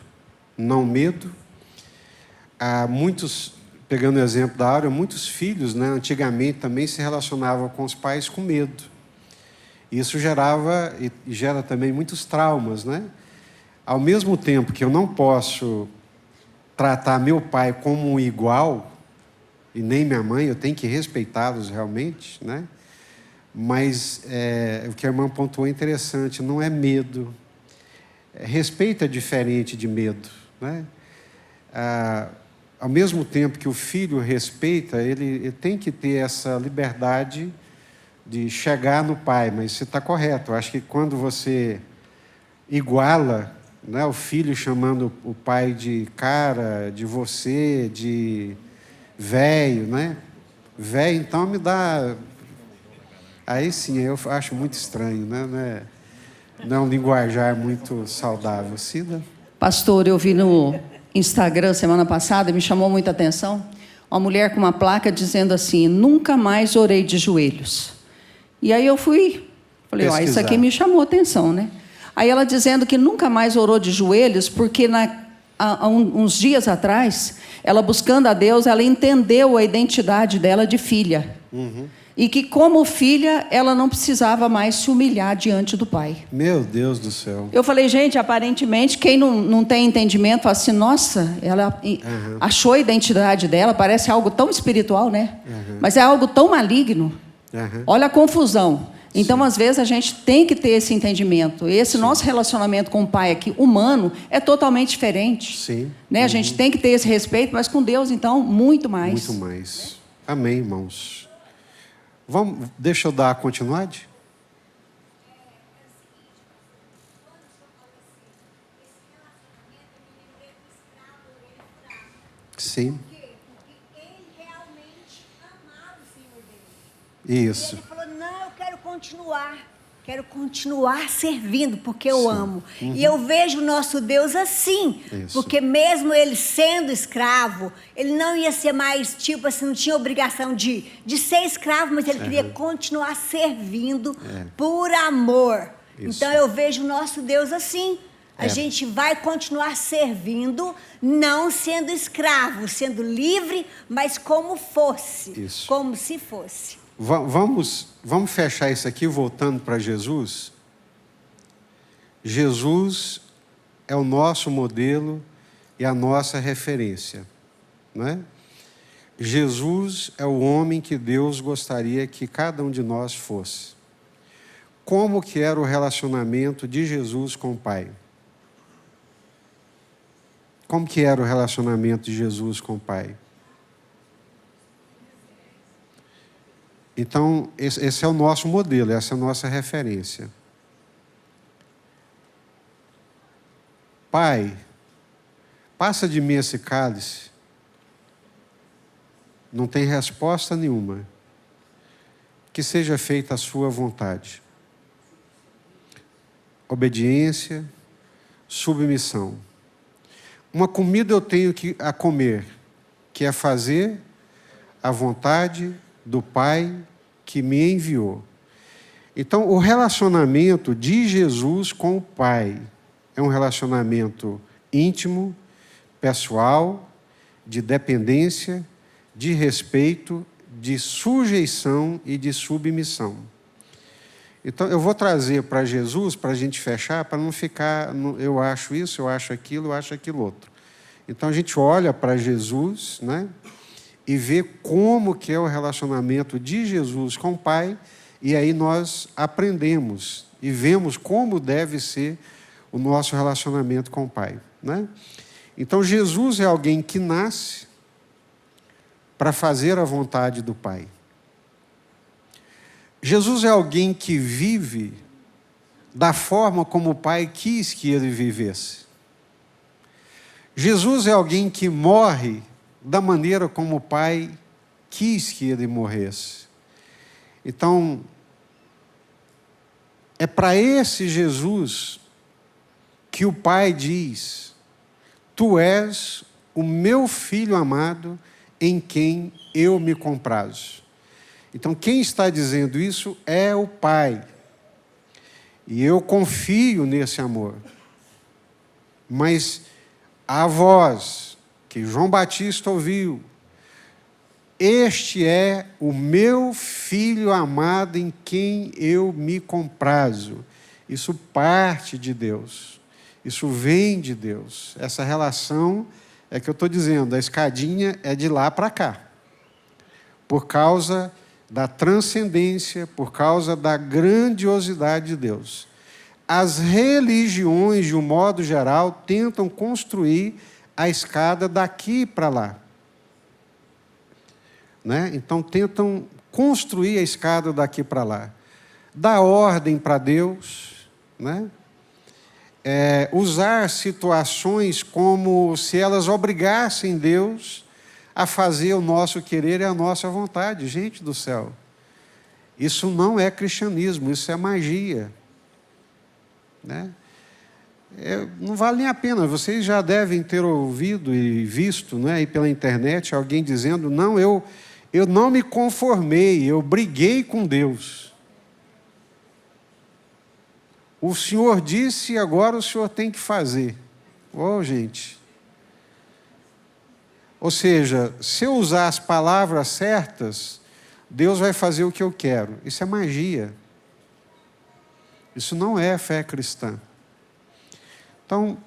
não medo. Há muitos, pegando o exemplo da Áurea, muitos filhos, né, antigamente também se relacionavam com os pais com medo. Isso gerava e gera também muitos traumas, né? Ao mesmo tempo que eu não posso tratar meu pai como um igual, e nem minha mãe, eu tenho que respeitá-los realmente, né? Mas o que a irmã pontuou é interessante, não é medo. Respeito é diferente de medo, né? Ao mesmo tempo que o filho respeita, ele tem que ter essa liberdade de chegar no pai, mas você está correto. Eu acho que quando você iguala, né, o filho chamando o pai de cara, de você, de velho, né? Velho, então me dá... Aí sim, eu acho muito estranho, né? Não é um linguajar muito saudável. Cida? Pastor, eu vi no Instagram semana passada, me chamou muita atenção, uma mulher com uma placa dizendo assim, nunca mais orei de joelhos. E aí eu falei, isso aqui me chamou a atenção, né? Aí ela dizendo que nunca mais orou de joelhos, porque há uns dias atrás, ela buscando a Deus, ela entendeu a identidade dela de filha. E que como filha, ela não precisava mais se humilhar diante do pai. Meu Deus do céu. Eu falei, gente, aparentemente, quem não tem entendimento, fala assim, nossa, ela achou a identidade dela, parece algo tão espiritual, né? Mas é algo tão maligno. Olha a confusão. Então, às vezes, a gente tem que ter esse entendimento. Esse nosso relacionamento com o pai aqui, humano, é totalmente diferente. Sim. Né? A gente tem que ter esse respeito, mas com Deus, então, muito mais. Muito mais. Amém, irmãos. Deixa eu dar a continuidade. Sim. Porque ele realmente amava o Senhor dele. Isso. E ele falou, não, eu quero continuar servindo, porque eu amo. E eu vejo o nosso Deus assim, porque mesmo ele sendo escravo, ele não ia ser mais, tipo assim, não tinha obrigação de ser escravo, mas ele queria continuar servindo por amor. Isso. Então eu vejo o nosso Deus assim. A gente vai continuar servindo, não sendo escravo, sendo livre, mas como fosse. Isso. Como se fosse. Vamos fechar isso aqui voltando para Jesus. Jesus é o nosso modelo e a nossa referência, não é? Jesus é o homem que Deus gostaria que cada um de nós fosse. Como que era o relacionamento de Jesus com o Pai? Como que era o relacionamento de Jesus com o Pai? Então, esse é o nosso modelo, essa é a nossa referência. Pai, passa de mim esse cálice. Não tem resposta nenhuma. Que seja feita a sua vontade. Obediência, submissão. Uma comida eu tenho a comer, que é fazer a vontade do Pai que me enviou. Então, o relacionamento de Jesus com o Pai é um relacionamento íntimo, pessoal, de dependência, de respeito, de sujeição e de submissão. Então, eu vou trazer para Jesus, para a gente fechar, para não ficar, eu acho isso, eu acho aquilo outro. Então, a gente olha para Jesus, né, e vê como que é o relacionamento de Jesus com o Pai, e aí nós aprendemos e vemos como deve ser o nosso relacionamento com o Pai, né? Então, Jesus é alguém que nasce para fazer a vontade do Pai. Jesus é alguém que vive da forma como o Pai quis que ele vivesse. Jesus é alguém que morre da maneira como o Pai quis que ele morresse. Então, é para esse Jesus que o Pai diz: Tu és o meu Filho amado, em quem eu me comprazo. Então, quem está dizendo isso é o Pai. E eu confio nesse amor. Mas a voz que João Batista ouviu: Este é o meu Filho amado, em quem eu me comprazo. Isso parte de Deus. Isso vem de Deus. Essa relação é que eu estou dizendo, a escadinha é de lá para cá. Por causa da transcendência, por causa da grandiosidade de Deus. As religiões, de um modo geral, tentam construir a escada daqui para lá. Né? Então, tentam construir a escada daqui para lá. Dar ordem para Deus, né? Usar situações como se elas obrigassem Deus a fazer o nosso querer e a nossa vontade. Gente do céu, isso não é cristianismo, isso é magia. Né? Não vale nem a pena. Vocês já devem ter ouvido e visto, né, aí pela internet alguém dizendo: não, eu não me conformei, eu briguei com Deus. O Senhor disse e agora o Senhor tem que fazer. Gente. Ou seja, se eu usar as palavras certas, Deus vai fazer o que eu quero. Isso é magia. Isso não é fé cristã. Então,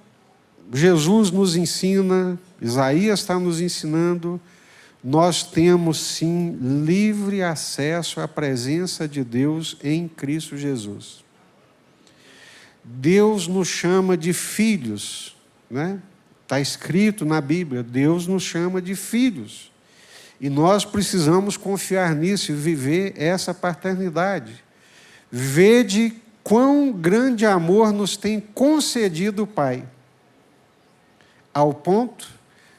Jesus nos ensina, Isaías está nos ensinando, nós temos sim livre acesso à presença de Deus em Cristo Jesus. Deus nos chama de filhos, né? Está escrito na Bíblia, Deus nos chama de filhos. E nós precisamos confiar nisso e viver essa paternidade. Vede quão grande amor nos tem concedido o Pai, ao ponto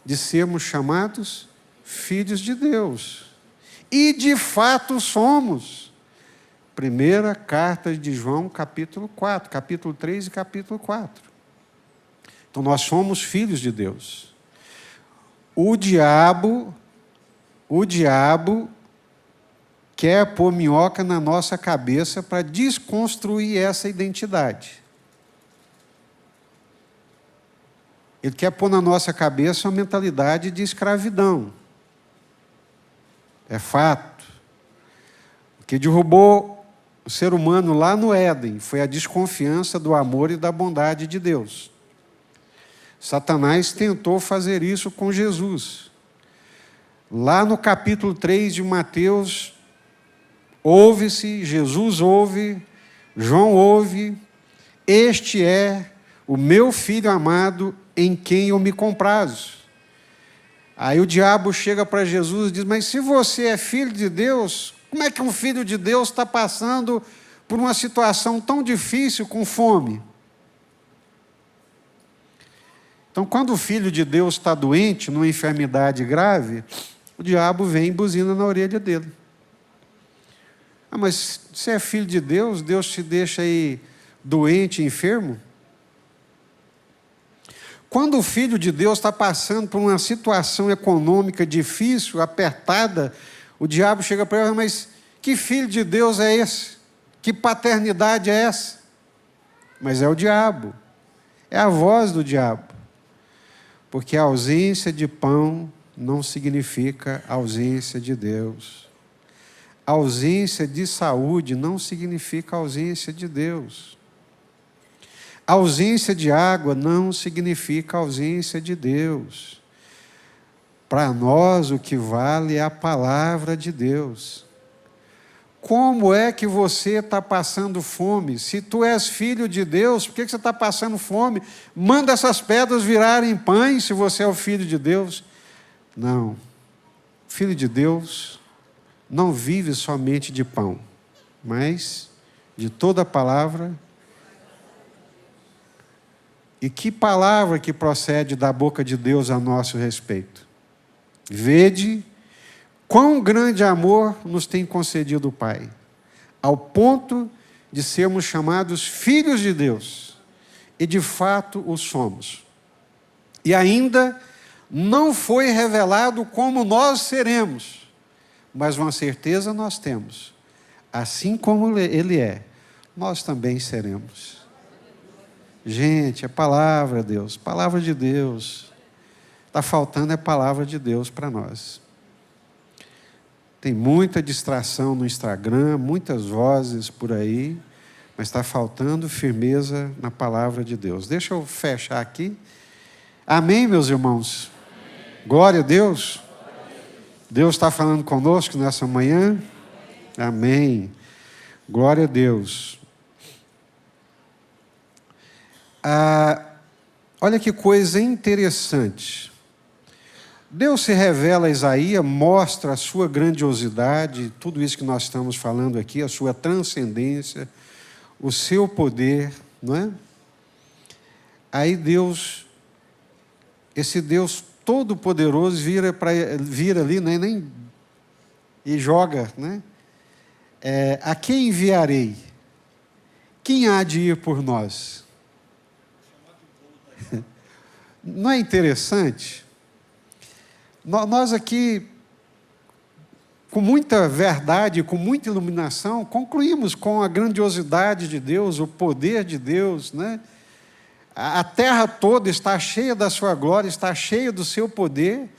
de sermos chamados filhos de Deus. E de fato somos. Primeira carta de João, capítulo 4, capítulo 3 e capítulo 4. Então, nós somos filhos de Deus. O diabo quer pôr minhoca na nossa cabeça para desconstruir essa identidade. Ele quer pôr na nossa cabeça uma mentalidade de escravidão. É fato. que derrubou o ser humano lá no Éden, foi a desconfiança do amor e da bondade de Deus. Satanás tentou fazer isso com Jesus. Lá no capítulo 3 de Mateus, ouve-se, Jesus ouve, João ouve, este é o meu filho amado em quem eu me comprazo. Aí o diabo chega para Jesus e diz, mas se você é filho de Deus, como é que um filho de Deus está passando por uma situação tão difícil com fome? Então, quando o filho de Deus está doente, numa enfermidade grave, o diabo vem e buzina na orelha dele. Ah, mas se é filho de Deus, Deus te deixa aí doente, enfermo? Quando o filho de Deus está passando por uma situação econômica difícil, apertada, o diabo chega para ele, mas que filho de Deus é esse? Que paternidade é essa? Mas é o diabo, é a voz do diabo. Porque a ausência de pão não significa ausência de Deus. A ausência de saúde não significa ausência de Deus. A ausência de água não significa ausência de Deus. Para nós, o que vale é a palavra de Deus. Como é que você está passando fome? Se tu és filho de Deus, por que você está passando fome? Manda essas pedras virarem pães, se você é o filho de Deus. Não. Filho de Deus não vive somente de pão, mas de toda a palavra. E que palavra que procede da boca de Deus a nosso respeito? Vede quão grande amor nos tem concedido o Pai, ao ponto de sermos chamados filhos de Deus, e de fato o somos. E ainda não foi revelado como nós seremos, mas uma certeza nós temos, assim como Ele é, nós também seremos. Gente, é palavra, Deus, palavra de Deus. Está faltando é palavra de Deus para nós. Tem muita distração no Instagram, muitas vozes por aí, mas está faltando firmeza na palavra de Deus. Deixa eu fechar aqui. Amém, meus irmãos? Amém. Glória a Deus. Deus está falando conosco nessa manhã? Amém. Glória a Deus. Olha que coisa interessante. Deus se revela a Isaías, mostra a sua grandiosidade, tudo isso que nós estamos falando aqui, a sua transcendência, o seu poder, não é? Aí Deus, esse Deus todo-poderoso vira ali, né, e joga, né? A quem enviarei? Quem há de ir por nós? Não é interessante? Nós aqui, com muita verdade, com muita iluminação, concluímos com a grandiosidade de Deus, o poder de Deus, né? A terra toda está cheia da sua glória, está cheia do seu poder.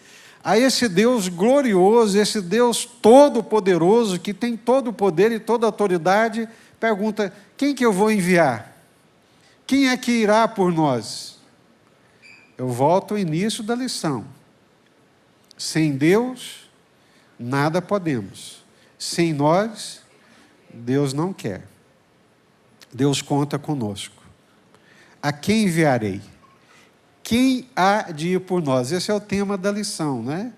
A esse Deus glorioso, esse Deus todo-poderoso, que tem todo o poder e toda a autoridade, pergunta, quem que eu vou enviar? Quem é que irá por nós? Eu volto ao início da lição. Sem Deus, nada podemos. Sem nós, Deus não quer. Deus conta conosco. A quem enviarei? Quem há de ir por nós? Esse é o tema da lição, né?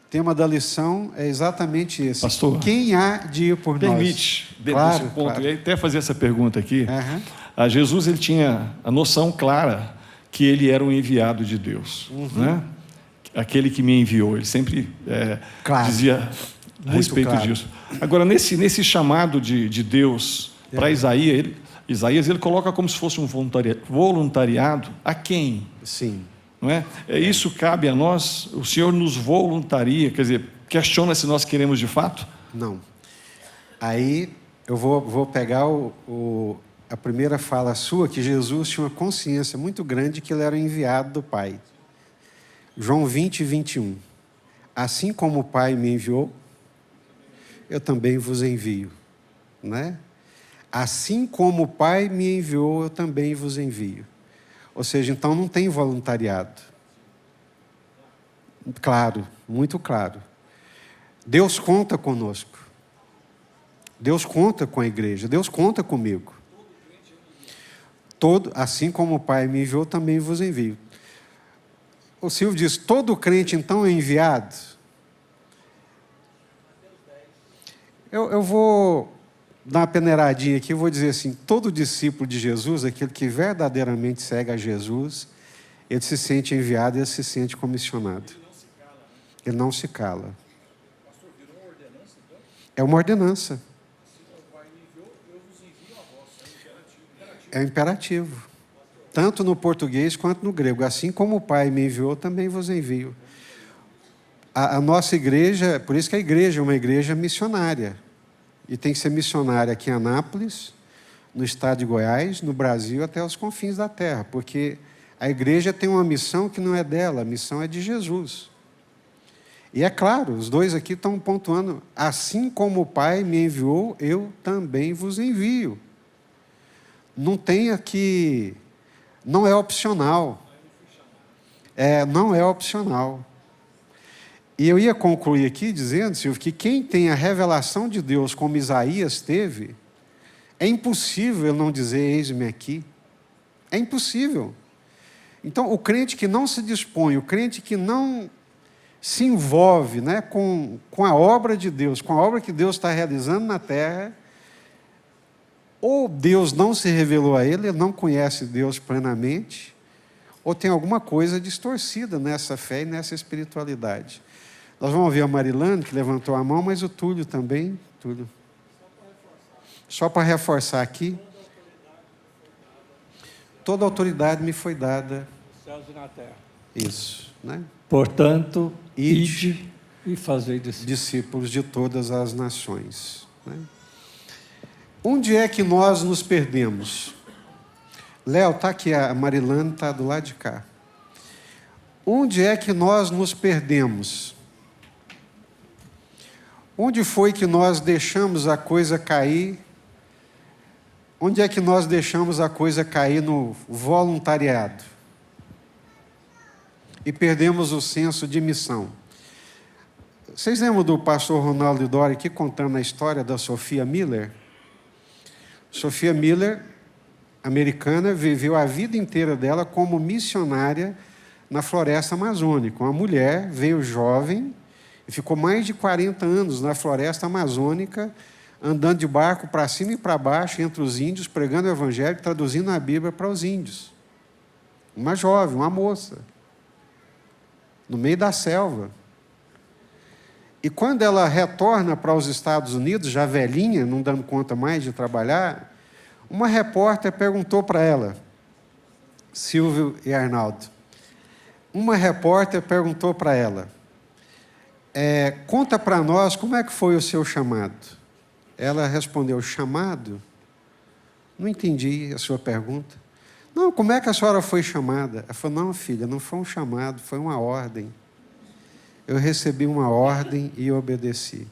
O tema da lição é exatamente esse. Pastor, quem há de ir por nós? Permite, claro, desse ponto, claro. e até fazer essa pergunta aqui. Uhum. Jesus ele tinha a noção clara que ele era um enviado de Deus, né? Aquele que me enviou. Ele sempre claro. dizia a respeito claro. disso. Agora, nesse chamado de Deus para Isaías, ele coloca como se fosse um voluntariado a quem? Sim. Não é? Isso cabe a nós, o Senhor nos voluntaria, quer dizer, questiona se nós queremos de fato? Não. Aí eu vou pegar a primeira fala sua, que Jesus tinha uma consciência muito grande que ele era enviado do Pai. João 20, 21. Assim como o Pai me enviou, eu também vos envio. né? Assim como o Pai me enviou, eu também vos envio. Ou seja, então não tem voluntariado. Claro, muito claro. Deus conta conosco. Deus conta com a igreja. Deus conta comigo. Assim como o Pai me enviou, também vos envio. O Silvio diz, todo crente então é enviado? Eu vou dar uma peneiradinha aqui, eu vou dizer assim, todo discípulo de Jesus, aquele que verdadeiramente segue a Jesus, ele se sente enviado e ele se sente comissionado. Ele não se cala. É uma ordenança. É imperativo. Tanto no português quanto no grego. Assim como o Pai me enviou, também vos envio. A nossa igreja, por isso que a igreja é uma igreja missionária. E tem que ser missionária aqui em Anápolis, no estado de Goiás, no Brasil, até os confins da terra. Porque a igreja tem uma missão que não é dela, a missão é de Jesus. E é claro, os dois aqui estão pontuando, assim como o Pai me enviou, eu também vos envio. Não tem aqui, não é opcional. Não é opcional. E eu ia concluir aqui dizendo, Silvio, que quem tem a revelação de Deus como Isaías teve, é impossível ele não dizer, eis-me aqui. É impossível. Então, o crente que não se dispõe, o crente que não se envolve, né, com a obra de Deus, com a obra que Deus está realizando na terra, ou Deus não se revelou a ele não conhece Deus plenamente, ou tem alguma coisa distorcida nessa fé e nessa espiritualidade. Nós vamos ouvir a Marilane, que levantou a mão, mas o Túlio também. Túlio. Só para reforçar aqui. Toda autoridade me foi dada. Nos céus e na terra. Isso, né? Portanto, ide e fazei discípulos de todas as nações. Né? Onde é que nós nos perdemos? Léo, está aqui, a Marilane está do lado de cá. Onde é que nós nos perdemos? Onde foi que nós deixamos a coisa cair? Onde é que nós deixamos a coisa cair no voluntariado? E perdemos o senso de missão. Vocês lembram do pastor Ronaldo Dori aqui contando a história da Sophia Miller? Sophia Miller, americana, viveu a vida inteira dela como missionária na floresta amazônica. Uma mulher veio jovem e ficou mais de 40 anos na floresta amazônica, andando de barco para cima e para baixo entre os índios, pregando o evangelho, traduzindo a Bíblia para os índios. Uma jovem, uma moça, no meio da selva. E quando ela retorna para os Estados Unidos, já velhinha, não dando conta mais de trabalhar, uma repórter perguntou para ela, Silvio e Arnaldo, uma repórter perguntou para ela, conta para nós como é que foi o seu chamado. Ela respondeu, chamado? Não entendi a sua pergunta. Não, como é que a senhora foi chamada? Ela falou, não, filha, não foi um chamado, foi uma ordem. Eu recebi uma ordem e obedeci.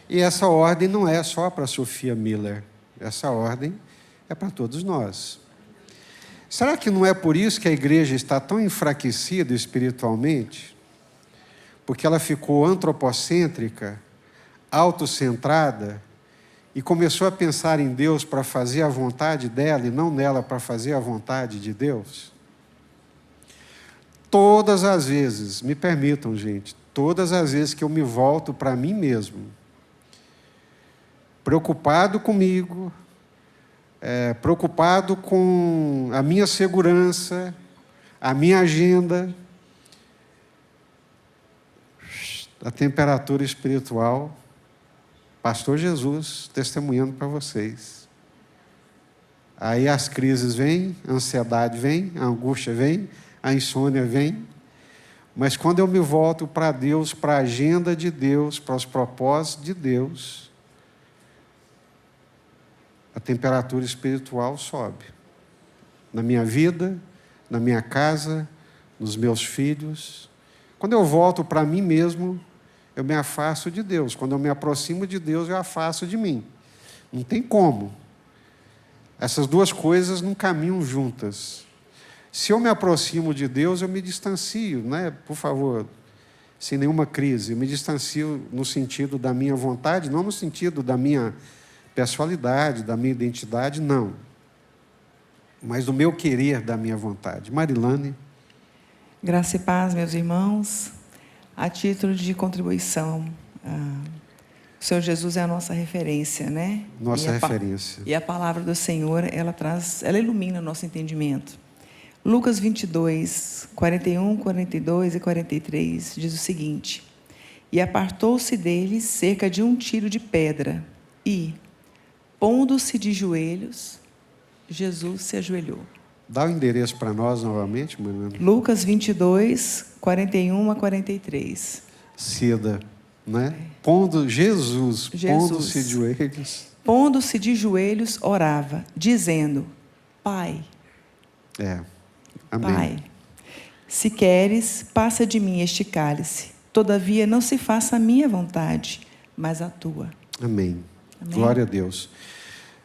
E essa ordem não é só para Sophia Miller. Essa ordem é para todos nós. Será que não é por isso que a igreja está tão enfraquecida espiritualmente? Porque ela ficou antropocêntrica, autocentrada, e começou a pensar em Deus para fazer a vontade dela e não nela para fazer a vontade de Deus? Todas as vezes, me permitam, gente, todas as vezes que eu me volto para mim mesmo, preocupado comigo, preocupado com a minha segurança, a minha agenda, a temperatura espiritual, Pastor Jesus testemunhando para vocês. Aí as crises vêm, a ansiedade vem, a angústia vem, a insônia vem, mas quando eu me volto para Deus, para a agenda de Deus, para os propósitos de Deus, a temperatura espiritual sobe. Na minha vida, na minha casa, nos meus filhos. Quando eu volto para mim mesmo, eu me afasto de Deus. Quando eu me aproximo de Deus, eu afasto de mim. Não tem como. Essas duas coisas não caminham juntas. Se eu me aproximo de Deus, eu me distancio, né? Por favor, sem nenhuma crise. Eu me distancio no sentido da minha vontade, não no sentido da minha pessoalidade, da minha identidade, não. Mas do meu querer, da minha vontade. Marilane. Graça e paz, meus irmãos. A título de contribuição, o Senhor Jesus é a nossa referência, né? Nossa referência. E a palavra do Senhor, ela ilumina o nosso entendimento. Lucas 22, 41, 42 e 43 diz o seguinte: E apartou-se deles cerca de 1 tiro de pedra, e, pondo-se de joelhos, Jesus se ajoelhou. Dá o endereço para nós novamente, Marilane. Lucas 22, 41 a 43. Cida, né? Jesus. Pondo-se de joelhos. Pondo-se de joelhos, orava, dizendo: Pai. Amém. Pai, se queres, passa de mim este cálice. Todavia, não se faça a minha vontade, mas a tua. Amém. Amém. Glória a Deus.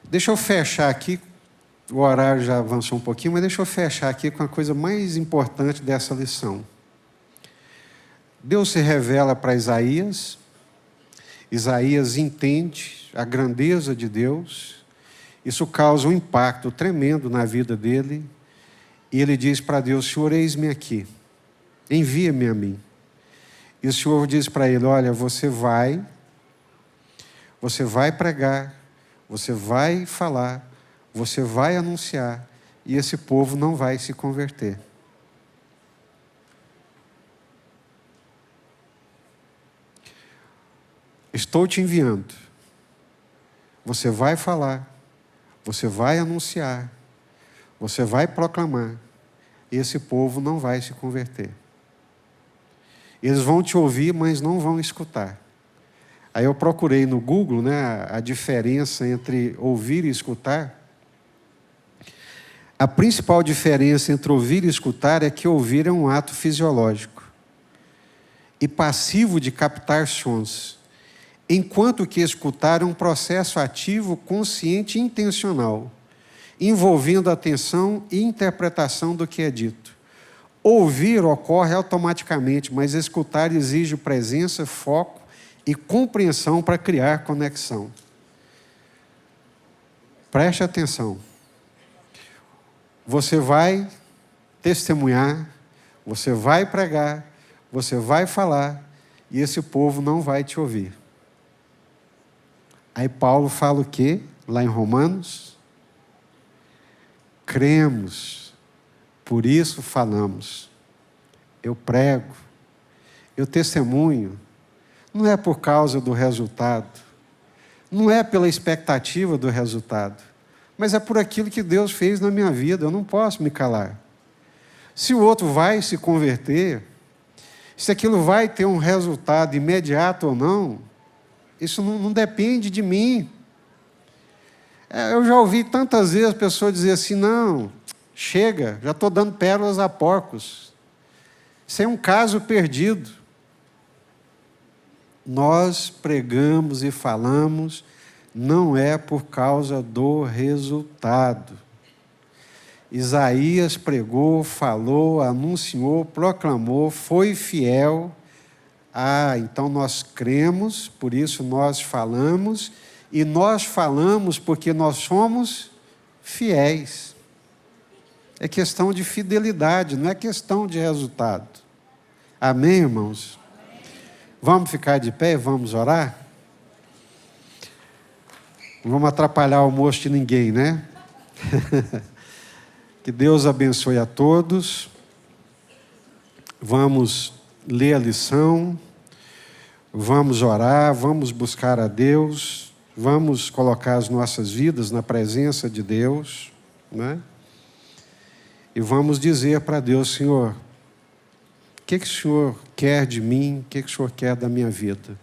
Deixa eu fechar aqui. O horário já avançou um pouquinho, mas deixa eu fechar aqui com a coisa mais importante dessa lição. Deus se revela para Isaías. Isaías entende a grandeza de Deus. Isso causa um impacto tremendo na vida dele. E ele diz para Deus: Senhor, eis-me aqui, envia-me a mim. E o Senhor diz para ele: olha, você vai pregar, você vai falar, você vai anunciar, e esse povo não vai se converter. Estou te enviando. Você vai falar, você vai anunciar, você vai proclamar, e esse povo não vai se converter. Eles vão te ouvir, mas não vão escutar. Aí eu procurei no Google, né, a diferença entre ouvir e escutar. A principal diferença entre ouvir e escutar é que ouvir é um ato fisiológico e passivo de captar sons, enquanto que escutar é um processo ativo, consciente e intencional, envolvendo atenção e interpretação do que é dito. Ouvir ocorre automaticamente, mas escutar exige presença, foco e compreensão para criar conexão. Preste atenção. Você vai testemunhar, você vai pregar, você vai falar, e esse povo não vai te ouvir. Aí Paulo fala o quê? Lá em Romanos: cremos, por isso falamos. Eu prego, eu testemunho, não é por causa do resultado, não é pela expectativa do resultado, mas é por aquilo que Deus fez na minha vida. Eu não posso me calar. Se o outro vai se converter, se aquilo vai ter um resultado imediato ou não, isso não depende de mim. Eu já ouvi tantas vezes a pessoa dizer assim: não, chega, já estou dando pérolas a porcos. Isso é um caso perdido. Nós pregamos e falamos, não é por causa do resultado. Isaías pregou, falou, anunciou, proclamou, foi fiel. Então nós cremos, por isso nós falamos, e nós falamos porque nós somos fiéis. É questão de fidelidade, não é questão de resultado. Amém, irmãos? Vamos ficar de pé e vamos orar? Não vamos atrapalhar o almoço de ninguém, né? Que Deus abençoe a todos. Vamos ler a lição, vamos orar, vamos buscar a Deus, vamos colocar as nossas vidas na presença de Deus, né? E vamos dizer para Deus: Senhor, o que o Senhor quer de mim? O que o Senhor quer da minha vida?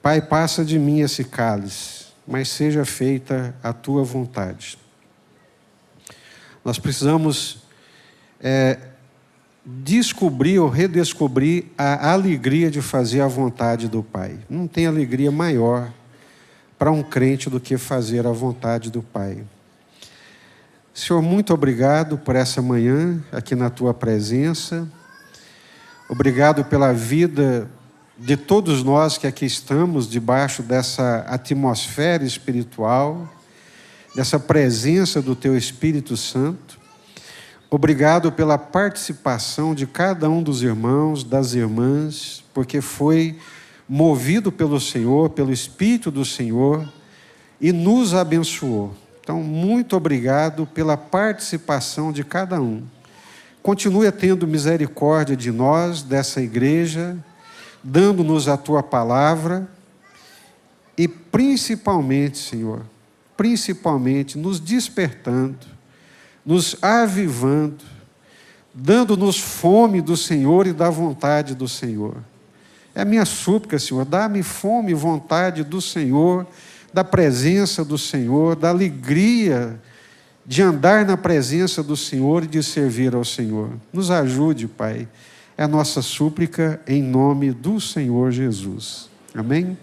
Pai, passa de mim esse cálice, mas seja feita a tua vontade. Nós precisamos descobrir ou redescobrir a alegria de fazer a vontade do Pai. Não tem alegria maior para um crente do que fazer a vontade do Pai. Senhor, muito obrigado por essa manhã aqui na Tua presença. Obrigado pela vida de todos nós que aqui estamos debaixo dessa atmosfera espiritual, dessa presença do Teu Espírito Santo. Obrigado pela participação de cada um dos irmãos, das irmãs, porque foi movido pelo Senhor, pelo Espírito do Senhor, e nos abençoou. Então, muito obrigado pela participação de cada um. Continue tendo misericórdia de nós, dessa igreja, dando-nos a Tua palavra e principalmente, Senhor, principalmente nos despertando, nos avivando, dando-nos fome do Senhor e da vontade do Senhor. É a minha súplica, Senhor, dá-me fome e vontade do Senhor, da presença do Senhor, da alegria de andar na presença do Senhor e de servir ao Senhor. Nos ajude, Pai. É a nossa súplica em nome do Senhor Jesus. Amém?